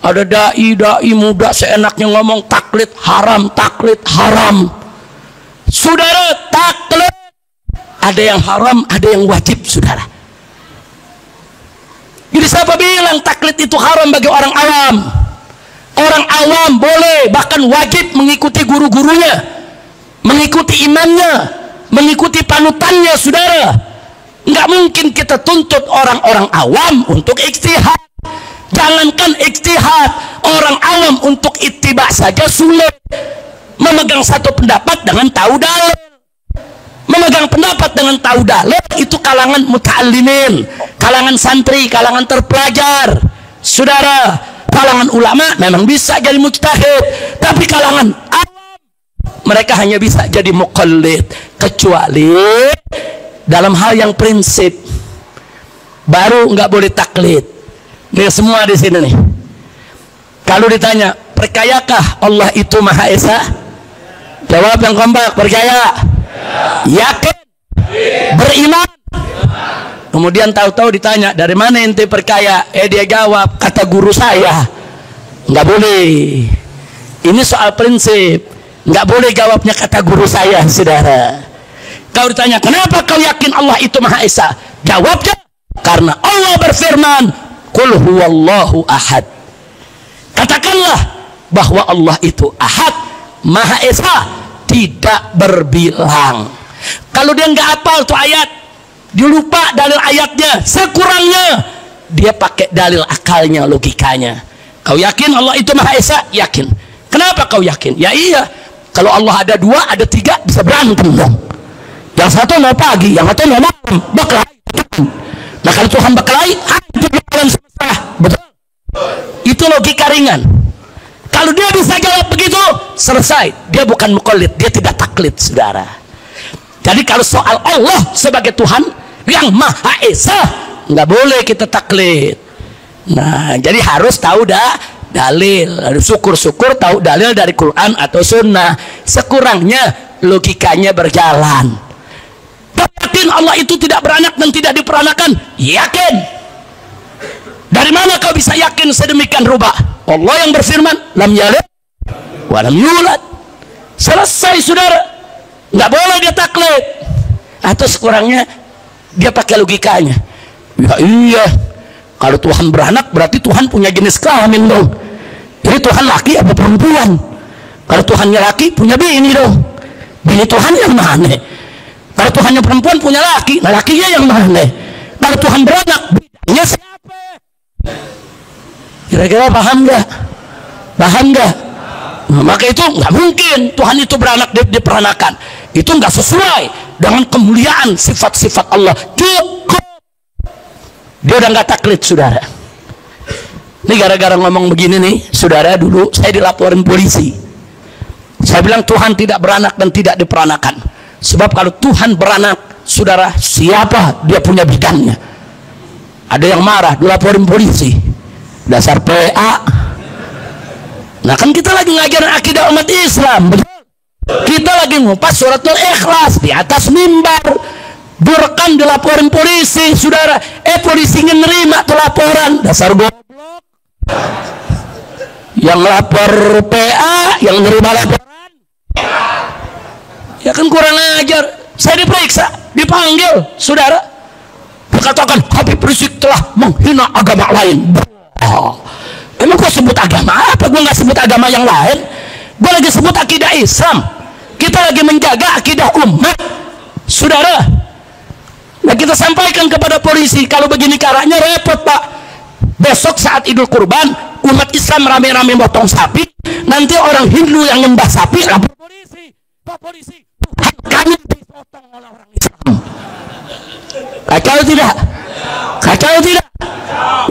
ada dai muda seenaknya ngomong taklid haram, taklid haram. Saudara, taklid ada yang haram, ada yang wajib, saudara. Jadi siapa bilang taklid itu haram bagi orang awam? Orang awam boleh, bahkan wajib mengikuti guru-gurunya, mengikuti imamnya, mengikuti panutannya, saudara. Nggak mungkin kita tuntut orang-orang awam untuk ijtihad. Jangankan ijtihad, orang awam untuk ittiba saja sulit. Memegang satu pendapat dengan tahu dalil, memegang pendapat dengan tahu dalil itu kalangan muta'allimin, kalangan santri, kalangan terpelajar, saudara. Kalangan ulama memang bisa jadi mujtahid, tapi kalangan awam mereka hanya bisa jadi muqallid, kecuali dalam hal yang prinsip, baru nggak boleh taklid. Nih semua di sini nih, kalau ditanya percayakah Allah itu Maha Esa? Jawab yang kompak, percaya, yakin, beriman. Kemudian tahu-tahu ditanya, dari mana ente percaya? Dia jawab, kata guru saya. Nggak boleh. ini soal prinsip, nggak boleh jawabnya kata guru saya, saudara. Kau ditanya, kenapa kau yakin Allah itu Maha Esa? Jawabnya, karena Allah berfirman, Qul huwallahu ahad. Katakanlah bahwa Allah itu ahad, Maha Esa, tidak berbilang. Kalau dia nggak hafal tuh ayat, dia lupa dalil ayatnya, sekurangnya dia pakai dalil akalnya, logikanya. Kau yakin Allah itu Maha Esa? Yakin. Kenapa kau yakin? Ya iya, kalau Allah ada dua, ada tiga, bisa berantem dong. Yang satu mau pagi, yang satu mau malam, berkelahi. Nah kalau Tuhan berkelahi, itu alam semesta. Betul? Itu logika ringan. Kalau dia bisa jawab begitu, selesai. Dia bukan muqallid, dia tidak taklid, saudara. Jadi kalau soal Allah sebagai Tuhan yang Maha Esa, nggak boleh kita taklid. Nah, jadi harus tahu dalil. Syukur-syukur tahu dalil dari Quran atau Sunnah. Sekurangnya logikanya berjalan. Yakin Allah itu tidak beranak dan tidak diperanakan? Yakin. Dari mana kau bisa yakin sedemikian rupa? Allah yang berfirman, lam yalid wa lam yulad. Selesai, saudara. Nggak boleh dia taklid. Atau sekurangnya dia pakai logikanya. Ya iya, kalau Tuhan beranak berarti Tuhan punya jenis kelamin dong. Jadi Tuhan laki apa perempuan? Kalau Tuhannya laki punya bini dong. Bini Tuhan yang mana? Kalau Tuhannya perempuan punya laki, nah lakinya yang mana? Kalau Tuhan beranak, bidangnya siapa? Kira-kira paham nggak? Paham nggak? Nah, maka itu nggak mungkin Tuhan itu beranak diperanakan. Itu nggak sesuai dengan kemuliaan sifat-sifat Allah. Cukup. Dia udah nggak taklid, saudara. Ini gara-gara ngomong begini nih, saudara, dulu saya dilaporin polisi. Saya bilang Tuhan tidak beranak dan tidak diperanakan. Sebab kalau Tuhan beranak, saudara, siapa dia punya bidangnya? Ada yang marah, dilaporin polisi. Dasar PA. Nah kan kita lagi ngajarin akidah umat Islam, betul? Kita lagi ngupas suratul Ikhlas di atas mimbar. Direkam, dilaporin polisi, saudara. Polisinya nerima tuh laporan. Dasar goblok. Yang lapor PA, yang nerima laporan, ya kan kurang ajar. Saya diperiksa, dipanggil, saudara. Dikatakan Habib Rizik telah menghina agama lain. Emang gue sebut agama apa? Gue nggak sebut agama yang lain. Gue lagi sebut akidah Islam. Kita lagi menjaga akidah umat, saudara. Nah kita sampaikan kepada polisi, kalau begini caranya repot, Pak. Besok saat Idul Kurban, umat Islam rame-rame motong sapi, nanti orang Hindu yang nyembah sapi lapor polisi. Pak polisi, kami dipotong oleh orang Islam. Kacau tidak? Kacau tidak?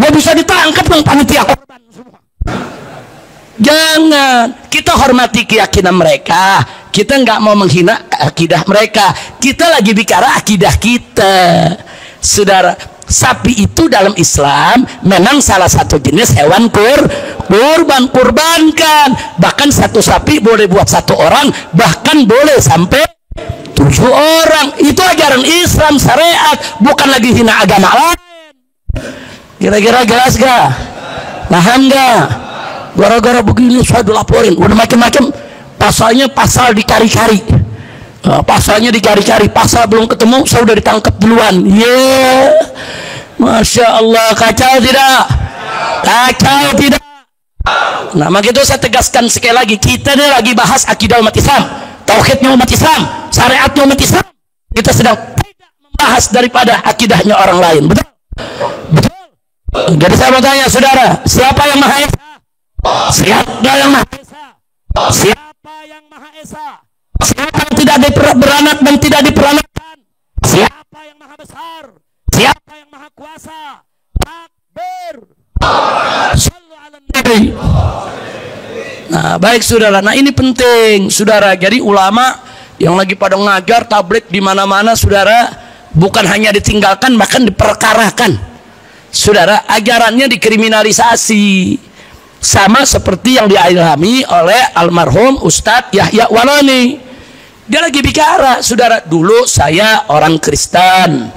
Gak bisa ditangkap dong panitia korban semua. Jangan. Kita hormati keyakinan mereka. Kita nggak mau menghina akidah mereka. Kita lagi bicara akidah kita, saudara. Sapi itu dalam Islam memang salah satu jenis hewan kurbankan. Bahkan satu sapi boleh buat satu orang, bahkan boleh sampai 7 orang. Itu ajaran Islam syariat, bukan lagi hina agama lain. Kira-kira jelas gak? Paham gak? Gara-gara begini saya dilaporin, udah macam-macam. Pasalnya pasal dicari-cari. Pasalnya dicari-cari, pasal belum ketemu, saya udah ditangkap duluan. Masya Allah, kacau tidak? Kacau tidak? Nah, maka itu saya tegaskan sekali lagi, kita ini lagi bahas akidah umat Islam, tauhidnya umat Islam, syariatnya umat Islam. Kita sedang tidak membahas daripada akidahnya orang lain. Betul? Betul? Jadi saya mau tanya, saudara, siapa yang Maha Esa? Siapa yang Maha Esa? Siapa yang Maha Esa? Siapa yang tidak beranak dan tidak diperanakan? Siapa yang Maha Besar? Siapa yang Maha Kuasa? Takbir. Shallu ala Nabi. Nah, baik saudara. Nah, ini penting, saudara. Jadi ulama yang lagi pada ngajar tabligh di mana-mana, saudara, bukan hanya ditinggalkan, bahkan diperkarakan. Saudara, ajarannya dikriminalisasi. Sama seperti yang dialami oleh almarhum Ustadz Yahya Walani. Dia lagi bicara, saudara, dulu saya orang Kristen,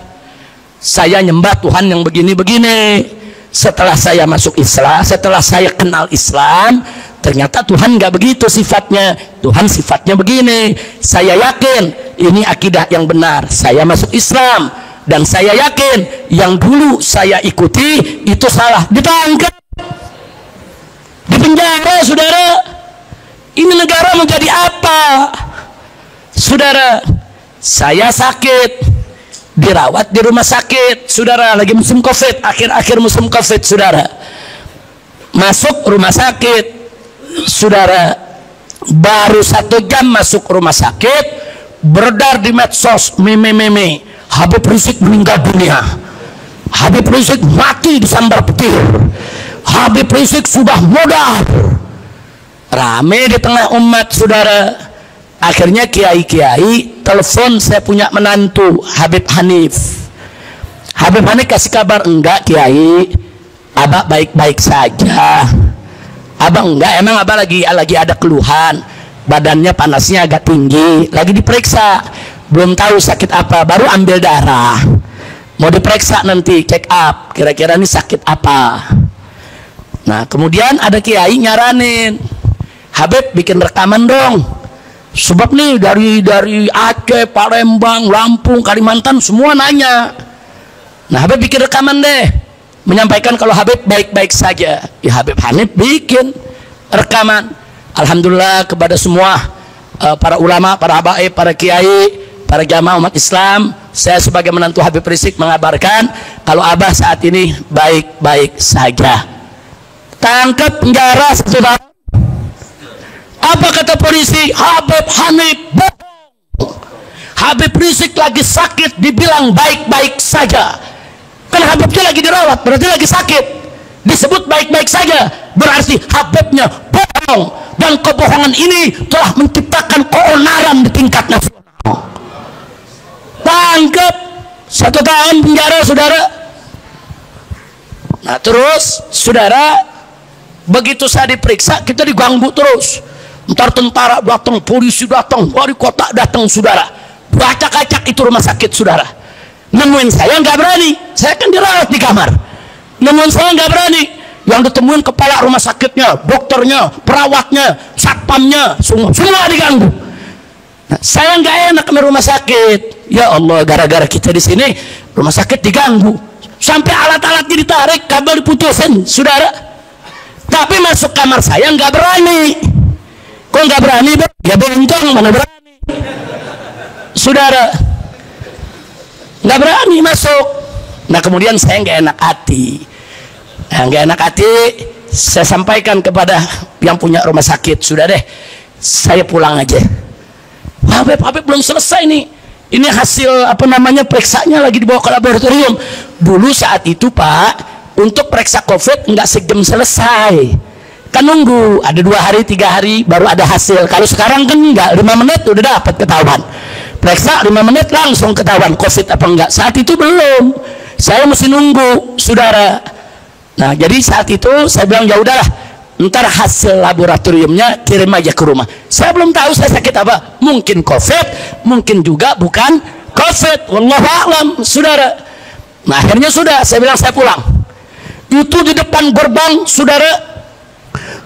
saya nyembah Tuhan yang begini-begini. setelah saya masuk Islam, setelah saya kenal Islam, ternyata Tuhan nggak begitu sifatnya. Tuhan sifatnya begini. Saya yakin ini akidah yang benar. Saya masuk Islam dan saya yakin yang dulu saya ikuti itu salah. Ditangkap, dipenjara, saudara. Ini negara mau jadi apa, saudara? Saya sakit, dirawat di rumah sakit, saudara. Lagi musim COVID, akhir-akhir musim COVID, saudara. Masuk rumah sakit, saudara. Baru 1 jam masuk rumah sakit, beredar di medsos meme Habib Rizik meninggal dunia, Habib Rizik mati disambar petir, Habib Rizik sudah modal. Rame di tengah umat, saudara. Akhirnya kiai-kiai telepon, saya punya menantu Habib Hanif. Habib Hanif kasih kabar, enggak kiai, abah baik-baik saja. Abah enggak, emang abah lagi ada keluhan, badannya panasnya agak tinggi, lagi diperiksa, belum tahu sakit apa, baru ambil darah, mau diperiksa nanti, check up, kira-kira ini sakit apa. Nah kemudian ada kiai nyaranin, Habib bikin rekaman dong, sebab nih dari Aceh, Palembang, Lampung, Kalimantan semua nanya. Nah Habib bikin rekaman deh, menyampaikan kalau Habib baik-baik saja. Ya Habib Hanif bikin rekaman. Alhamdulillah kepada semua para ulama, para habaib, para kiai, para jamaah umat Islam, saya sebagai menantu Habib Rizik mengabarkan kalau abah saat ini baik-baik saja. Tangkap, penjara 1 tahun. Apa kata polisi? Habib Hanif bohong. Habib Rizik lagi sakit dibilang baik-baik saja. Kan Habibnya lagi dirawat, berarti lagi sakit. Disebut baik-baik saja, berarti Habibnya bohong. Dan kebohongan ini telah menciptakan keonaran di tingkat nasional. Tangkap, 1 tahun penjara, saudara. Nah terus, saudara, begitu saya diperiksa, kita diganggu terus. Ntar tentara datang, polisi datang, wali kota datang, saudara. Acak-acak itu rumah sakit, saudara. Nemuin saya nggak berani, saya kan dirawat di kamar. Nemuin saya nggak berani. Yang ditemuin kepala rumah sakitnya, dokternya, perawatnya, satpamnya, semua diganggu. Nah, saya nggak enak ke rumah sakit. Ya Allah, gara-gara kita di sini rumah sakit diganggu, sampai alat-alatnya ditarik, kabel diputusin, saudara. Tapi masuk kamar saya nggak berani. Kok nggak berani? Ya bencong, mana berani, saudara. Nggak berani masuk. Nah kemudian saya nggak enak hati. Nggak enak hati, saya sampaikan kepada yang punya rumah sakit, sudah deh, saya pulang aja. Habib belum selesai nih. Ini hasil apa namanya periksanya lagi dibawa ke laboratorium. Dulu saat itu Pak, untuk periksa COVID nggak sejam selesai. Kan nunggu ada 2 hari 3 hari baru ada hasil. Kalau sekarang kan enggak, 5 menit udah dapat ketahuan. Periksa 5 menit langsung ketahuan COVID apa enggak. Saat itu belum, saya mesti nunggu, saudara. Nah jadi saat itu saya bilang ya udahlah, ntar hasil laboratoriumnya kirim aja ke rumah. Saya belum tahu saya sakit apa, mungkin COVID, mungkin juga bukan COVID, wallahu a'lam, saudara. Nah akhirnya sudah, saya bilang saya pulang. Itu di depan gerbang, saudara,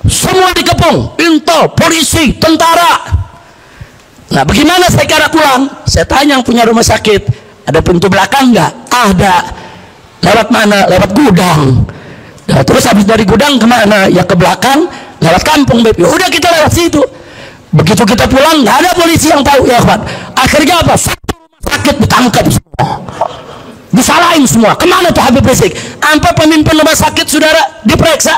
semua dikepung, intel, polisi, tentara. Nah bagaimana saya cara pulang? Saya tanya yang punya rumah sakit, ada pintu belakang nggak? Ada. Lewat mana? Lewat gudang. Nah, terus habis dari gudang kemana? Ya ke belakang, lewat kampung, Beb. Ya udah kita lewat situ. Begitu kita pulang nggak ada polisi yang tahu, ya kawan. Akhirnya apa? Satu rumah sakit ditangkap semua, disalahin semua. Kemana tuh Habib Rizik? Sampai pemimpin rumah sakit, saudara, diperiksa.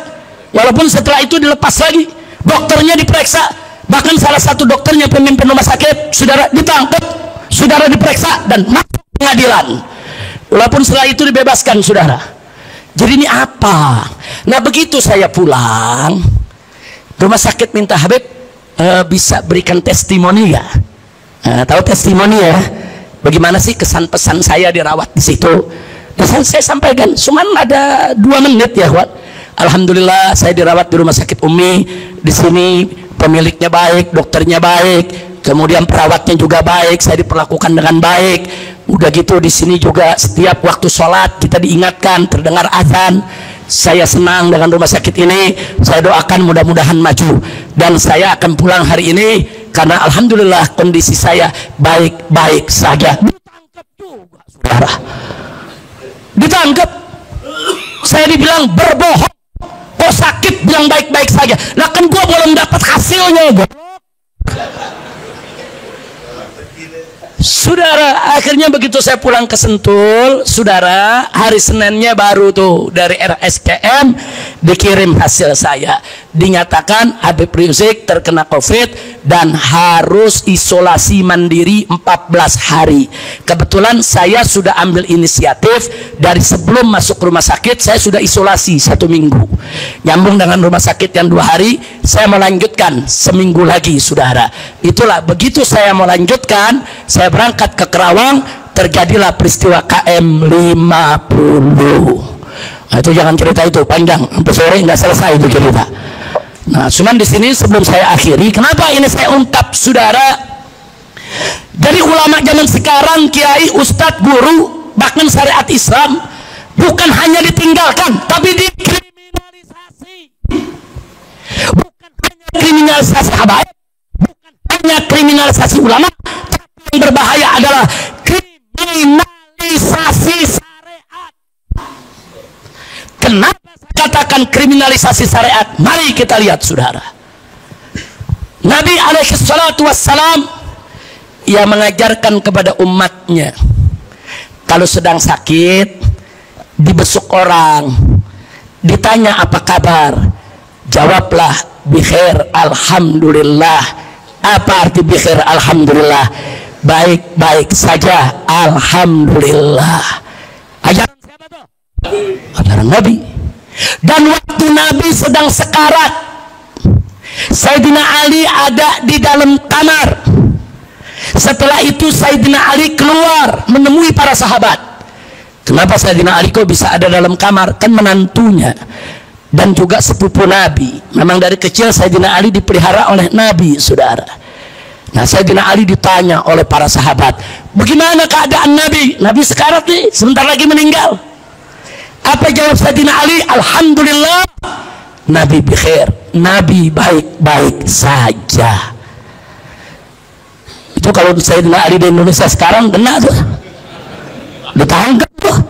Walaupun setelah itu dilepas lagi, dokternya diperiksa, bahkan salah satu dokternya pemimpin rumah sakit, saudara, ditangkap, saudara, diperiksa dan masuk pengadilan. Walaupun setelah itu dibebaskan, saudara. Jadi ini apa? Nah begitu saya pulang, rumah sakit minta Habib bisa berikan testimoni ya. Tahu testimoni ya? Bagaimana sih kesan pesan saya dirawat di situ? Dan saya sampaikan, cuman ada 2 menit ya, Wak. Alhamdulillah saya dirawat di rumah sakit Umi. Di sini pemiliknya baik, dokternya baik, kemudian perawatnya juga baik, saya diperlakukan dengan baik. Udah gitu di sini juga setiap waktu sholat kita diingatkan, terdengar azan, Saya senang dengan rumah sakit ini. Saya doakan mudah-mudahan maju. Dan saya akan pulang hari ini karena alhamdulillah kondisi saya baik-baik saja. Ditangkap juga, saudara. Ditangkap. Saya dibilang berbohong. Kok sakit bilang baik-baik saja. Nah kan gua belum dapat hasilnya, goblok. Saudara, akhirnya begitu saya pulang ke Sentul, saudara, hari Seninnya baru tuh dari RSKM dikirim hasil saya. Dinyatakan Habib Rizik terkena COVID dan harus isolasi mandiri 14 hari. Kebetulan saya sudah ambil inisiatif dari sebelum masuk rumah sakit, saya sudah isolasi 1 minggu. Nyambung dengan rumah sakit yang 2 hari, saya melanjutkan seminggu lagi, saudara. Itulah, begitu saya melanjutkan, saya berangkat ke Kerawang, terjadilah peristiwa KM 50. Nah, itu jangan cerita itu panjang, sampai sore nggak selesai itu cerita. Nah, cuman di sini sebelum saya akhiri, kenapa ini saya ungkap, saudara? Dari ulama zaman sekarang, kiai, ustadz, guru, bahkan syariat Islam bukan hanya ditinggalkan, tapi dikriminalisasi. Bukan hanya kriminalisasi habaib, bukan hanya kriminalisasi ulama, tapi yang berbahaya adalah kriminalisasi syariat. Kenapa saya katakan kriminalisasi syariat? Mari kita lihat, saudara. Nabi alaihi salatu wassalam, ia mengajarkan kepada umatnya, kalau sedang sakit, dibesuk orang, ditanya apa kabar, jawablah bikhair alhamdulillah. Apa arti bikhair alhamdulillah? Baik-baik saja alhamdulillah. Ajaran siapa tuh? Ajaran Nabi. Dan waktu Nabi sedang sekarat, Sayyidina Ali ada di dalam kamar. Setelah itu Sayyidina Ali keluar menemui para sahabat. Kenapa Sayyidina Ali kok bisa ada dalam kamar? Kan menantunya dan juga sepupu Nabi. Memang dari kecil Sayyidina Ali dipelihara oleh Nabi, saudara. Nah, Sayyidina Ali ditanya oleh para sahabat, bagaimana keadaan Nabi? Nabi sekarat nih, sebentar lagi meninggal. Apa jawab Sayyidina Ali? Alhamdulillah, Nabi bikhair, Nabi baik-baik saja. Itu kalau Sayyidina Ali di Indonesia sekarang kena tuh, ditangkap tuh,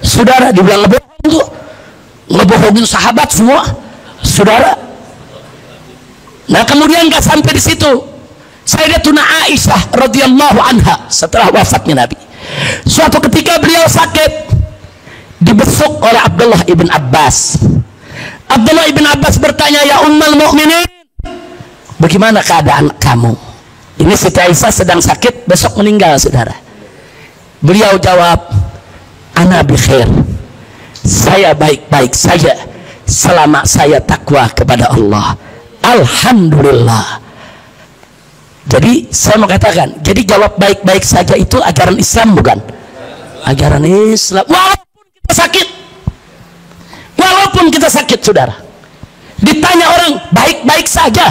saudara, dibilang ngebohong tuh, ngebohongin sahabat semua, saudara. Nah, kemudian nggak sampai di situ, Sayyidatuna Aisyah radhiyallahu anha setelah wafatnya Nabi, suatu ketika beliau sakit, dibesuk oleh Abdullah ibn Abbas. Abdullah ibn Abbas bertanya, ya Ummul Mukminin, bagaimana keadaan kamu? Ini Siti Aisyah sedang sakit, besok meninggal, saudara. Beliau jawab, ana bi khair, saya baik-baik saja selama saya takwa kepada Allah, alhamdulillah. Jadi saya mau katakan, jadi jawab baik-baik saja itu ajaran Islam, bukan? Ajaran Islam. Walaupun kita sakit, walaupun kita sakit, saudara, ditanya orang baik-baik saja.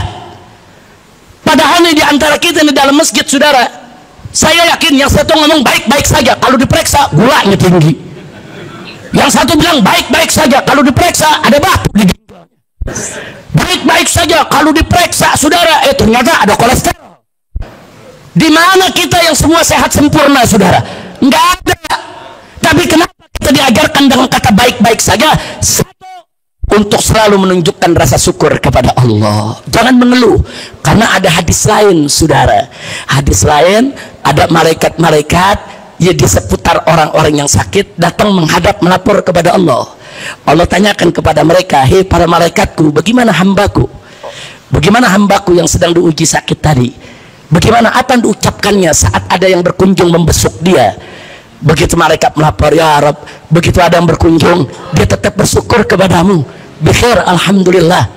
Padahal ini di antara kita di dalam masjid, saudara, saya yakin yang satu ngomong baik-baik saja, kalau diperiksa gulanya tinggi. Yang satu bilang baik-baik saja, kalau diperiksa ada batu di ginjalnya. Baik-baik saja, kalau diperiksa, saudara, ternyata ada kolesterol. Di mana kita yang semua sehat sempurna, saudara? Enggak ada. Tapi kenapa kita diajarkan dengan kata baik-baik saja? Satu, untuk selalu menunjukkan rasa syukur kepada Allah. Jangan mengeluh, karena ada hadis lain, saudara. Hadis lain, ada malaikat-malaikat ya di seputar orang-orang yang sakit datang menghadap melapor kepada Allah. Allah tanyakan kepada mereka, hei para malaikatku, bagaimana hambaku? Bagaimana hambaku yang sedang diuji sakit tadi? Bagaimana apa yang diucapkannya saat ada yang berkunjung membesuk dia? Begitu malaikat melapor, ya Rabb, begitu ada yang berkunjung, dia tetap bersyukur kepadamu, bikhair alhamdulillah.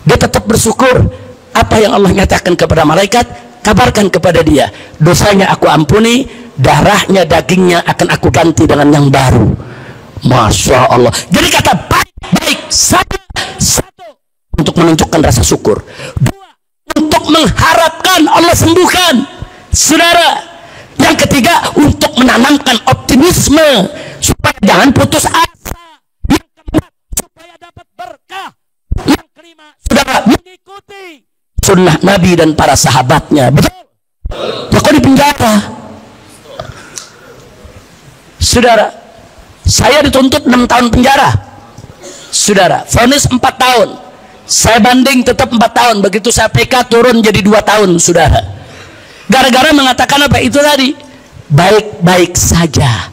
Dia tetap bersyukur. Apa yang Allah nyatakan kepada malaikat, kabarkan kepada dia, dosanya aku ampuni, darahnya, dagingnya akan aku ganti dengan yang baru. Masya Allah. Jadi kata baik-baik saja, satu, untuk menunjukkan rasa syukur. Dua, untuk mengharapkan Allah sembuhkan, saudara. Yang ketiga, untuk menanamkan optimisme supaya jangan putus asa. Yang keempat, sunnah Nabi dan para sahabatnya. Betul? Ya kok di penjara? Saudara, saya dituntut 6 tahun penjara. Saudara, vonis 4 tahun. Saya banding tetap 4 tahun. Begitu saya PK turun jadi 2 tahun, saudara. Gara-gara mengatakan apa? Itu tadi, baik-baik saja.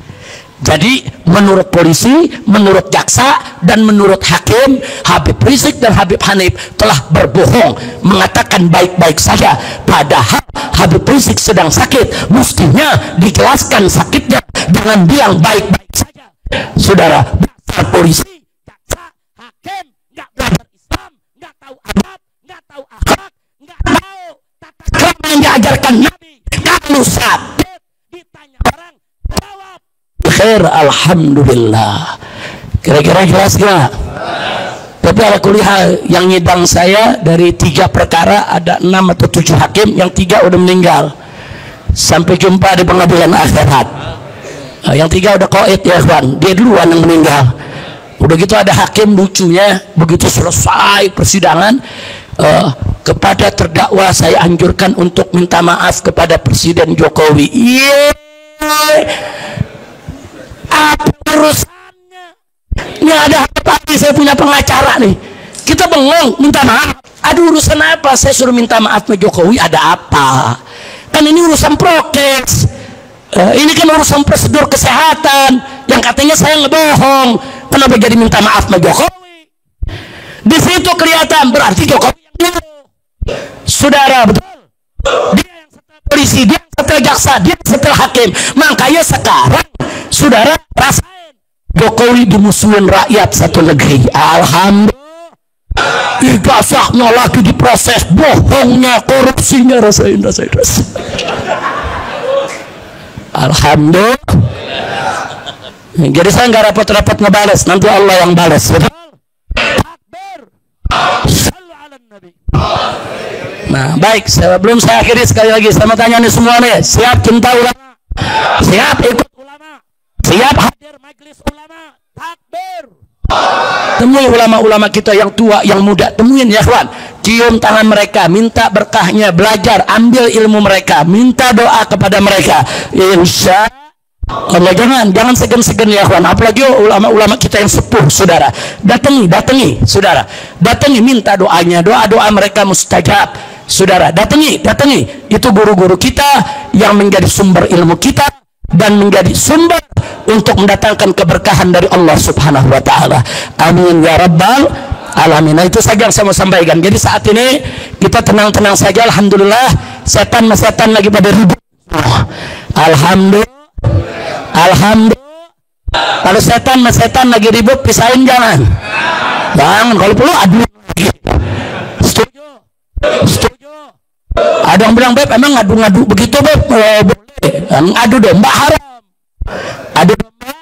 Jadi menurut polisi, menurut jaksa, dan menurut hakim, Habib Rizik dan Habib Hanif telah berbohong mengatakan baik-baik saja. Padahal Habib Rizik sedang sakit, mestinya dijelaskan sakitnya, jangan bilang baik-baik saja. Saudara, dasar polisi, jaksa, hakim nggak belajar Islam, nggak tahu adab, nggak tahu akhlak, nggak tahu tata krama yang diajarkan Nabi. Kalau sakit ditanya orang, jawab khair, alhamdulillah. Kira-kira jelas gak? Tapi ala kuliah yang nyidang saya dari 3 perkara ada 6 atau 7 hakim, yang 3 udah meninggal. Sampai jumpa di pengadilan akhirat. Yang 3 udah qaid ya kawan, dia duluan yang meninggal. Udah gitu ada hakim lucunya, begitu selesai persidangan, kepada terdakwa saya anjurkan untuk minta maaf kepada Presiden Jokowi. Apa urusannya? Ini ada apa lagi? Saya punya pengacara nih. Kita bengong minta maaf. Ada urusan apa? Saya suruh minta maaf ke Jokowi, ada apa? Kan ini urusan prokes. Ini kan urusan prosedur kesehatan yang katanya saya ngebohong. Kenapa jadi minta maaf ke Jokowi? Di situ kelihatan berarti Jokowi yang nyuruh. Saudara, betul? Dia yang setelah polisi, dia yang setelah jaksa, dia yang setelah hakim. Makanya sekarang saudara rasain Jokowi dimusuhin rakyat satu negeri. Alhamdulillah, ijazahnya lagi diproses, bohongnya, korupsinya, rasain. Alhamdulillah. Jadi saya nggak repot-repot ngebales, nanti Allah yang balas. Betul? Takbir. Shallu ala Nabi. Nah, baik, sebelum saya akhiri sekali lagi saya mau tanya nih semua nih, siap cinta ulama? Siap ikut ulama? Siap hadir majelis ulama? Takbir. Temui ulama-ulama kita yang tua, yang muda, temuin ya kawan. Cium tangan mereka, minta berkahnya, belajar, ambil ilmu mereka, minta doa kepada mereka. Insya Allah, jangan segan-segan ya kawan. Apalagi ulama-ulama kita yang sepuh, saudara. Datangi, saudara. Datangi, minta doanya, doa-doa mereka mustajab. Saudara, datangi. Itu guru-guru kita yang menjadi sumber ilmu kita dan menjadi sumber untuk mendatangkan keberkahan dari Allah Subhanahu wa taala. Amin ya rabbal alamin. Nah, itu saja yang saya mau sampaikan. Jadi saat ini kita tenang-tenang saja, alhamdulillah. Setan lagi pada ribut. Alhamdulillah. Kalau setan lagi ribut, pisahin jangan. Kalau perlu adu lagi. Setuju. Ada yang bilang, Beb, emang ngadu-ngadu begitu, Beb? Boleh. Adu domba haram. Adu domba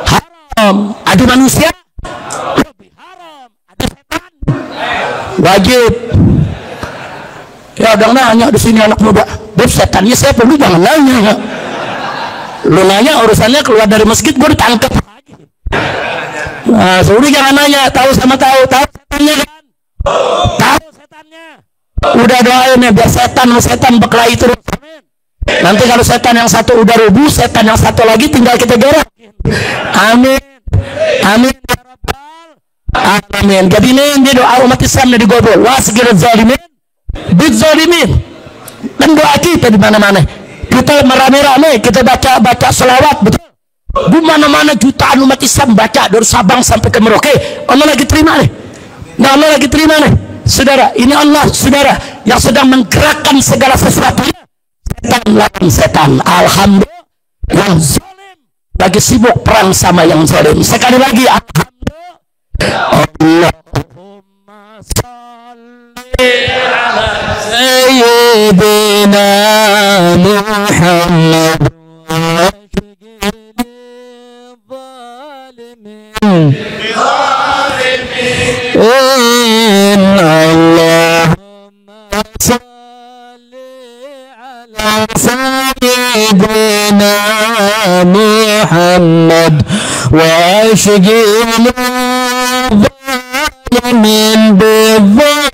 haram. Adu manusia lebih haram. Adu setan wajib. Ya udah nanya di sini anak muda, Beb, setannya siapa? Lu jangan nanya. Lu nanya urusannya keluar dari masjid, gue ditangkap lagi. Nah, suruh jangan nanya. Tahu setannya kan? Tahu setannya. Udah doain ya biar setan berkelahi terus. Nanti kalau setan yang satu udah rubuh, setan yang satu lagi tinggal kita gerak. Amin. Amin. Jadi ini doa umat Islam yang digobol. Wasgir zalimin bidzalimin. Dan doa kita di mana-mana. Kita merame-rame, kita baca selawat, betul. Di mana-mana jutaan umat Islam baca dari Sabang sampai ke Merauke. Allah lagi terima nih. Saudara, ini Allah, saudara, yang sedang menggerakkan segala sesuatunya. Setan lawan setan. Alhamdulillah. Yang zalim lagi sibuk perang sama yang zalim. Sekali lagi, alhamdulillah. Allahumma salli ala sayyidina Muhammad wa Allahumma salli ala sayyidina Muhammad wa ashghil zalimin bizzalimin.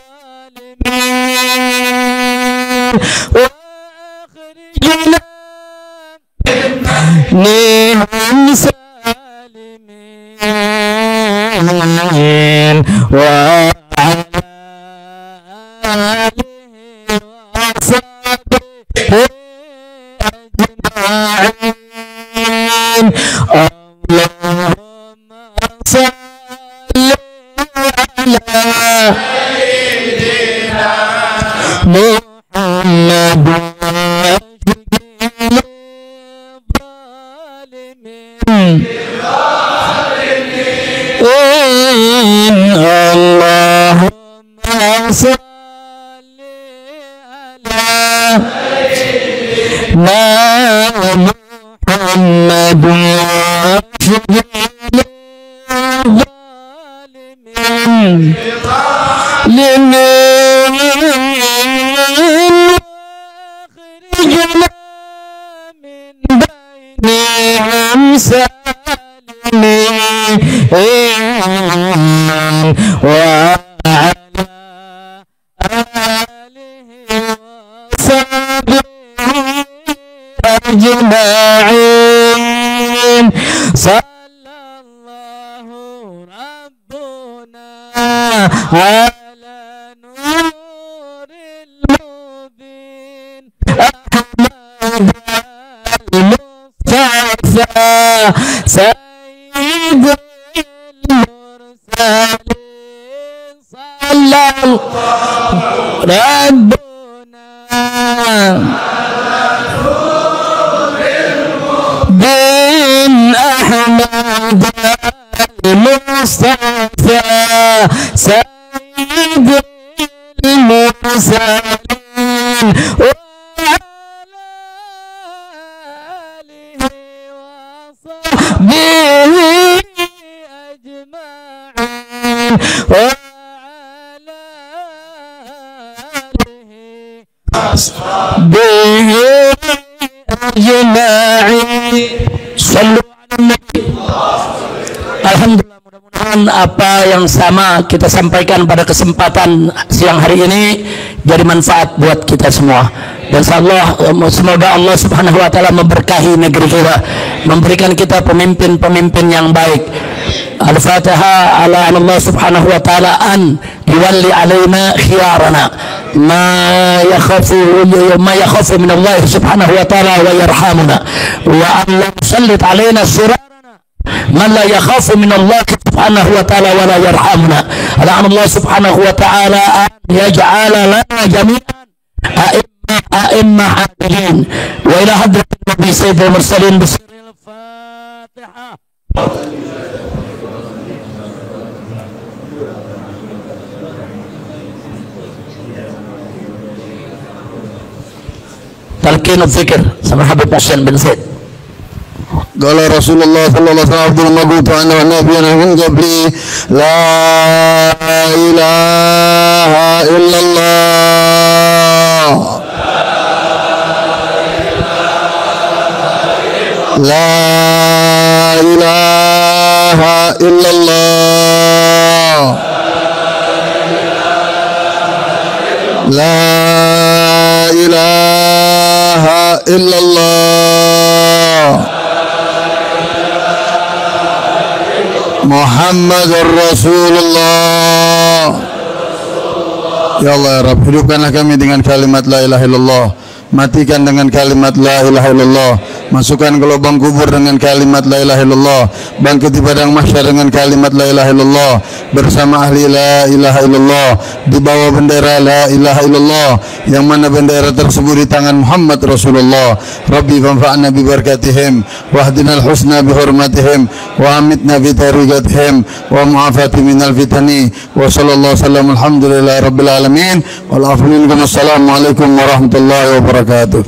Alhamdulillah, mudah-mudahan apa yang sama kita sampaikan pada kesempatan siang hari ini jadi manfaat buat kita semua. Dan semoga Allah Subhanahu wa taala memberkahi negeri kita, memberikan kita pemimpin-pemimpin yang baik. Al-Fatihah. Ala Allah Subhanahu wa taala an yuwalli alaina khiyarana ma yakhafu min Allah Subhanahu wa taala wa yarhamuna wa an la yusallit alaina surarana man la yakhafu min Allah Subhanahu wa taala wa la yarhamuna. Ala Allah Subhanahu wa taala an yaj'ala lana jami'an a'imma adilin wa ila hadratin nabi sayyidil mursalin bismillahil Fatihah. Talqin al-Zikr sama Habib Hussein bin Zaid. Qala Rasulullah sallallahu alaihi wasallam mabutu ana wa nabiyana min qabli la ilaha illallah la ilaha illallah la ilaha illallah Muhammadur Rasulullah. Ya Allah ya Rabb, hidupkanlah kami dengan kalimat la ilaha illallah, matikan dengan kalimat la ilaha illallah, masukkan ke lubang kubur dengan kalimat la ilaha illallah, bangkit di padang mahsyar dengan kalimat la ilaha illallah, bersama ahli la ilaha illallah, di bawah bendera la ilaha illallah, yang mana bendera tersebut di tangan Muhammad Rasulullah. Rabbi fanfa'na bi barakatihim wahdinal husna bi hurmatihim wa amitna bi tariqatihim wa mu'afati minal fitani wa sallallahu sallam alhamdulillahi rabbil alamin wal aflin. Assalamualaikum warahmatullahi wabarakatuh.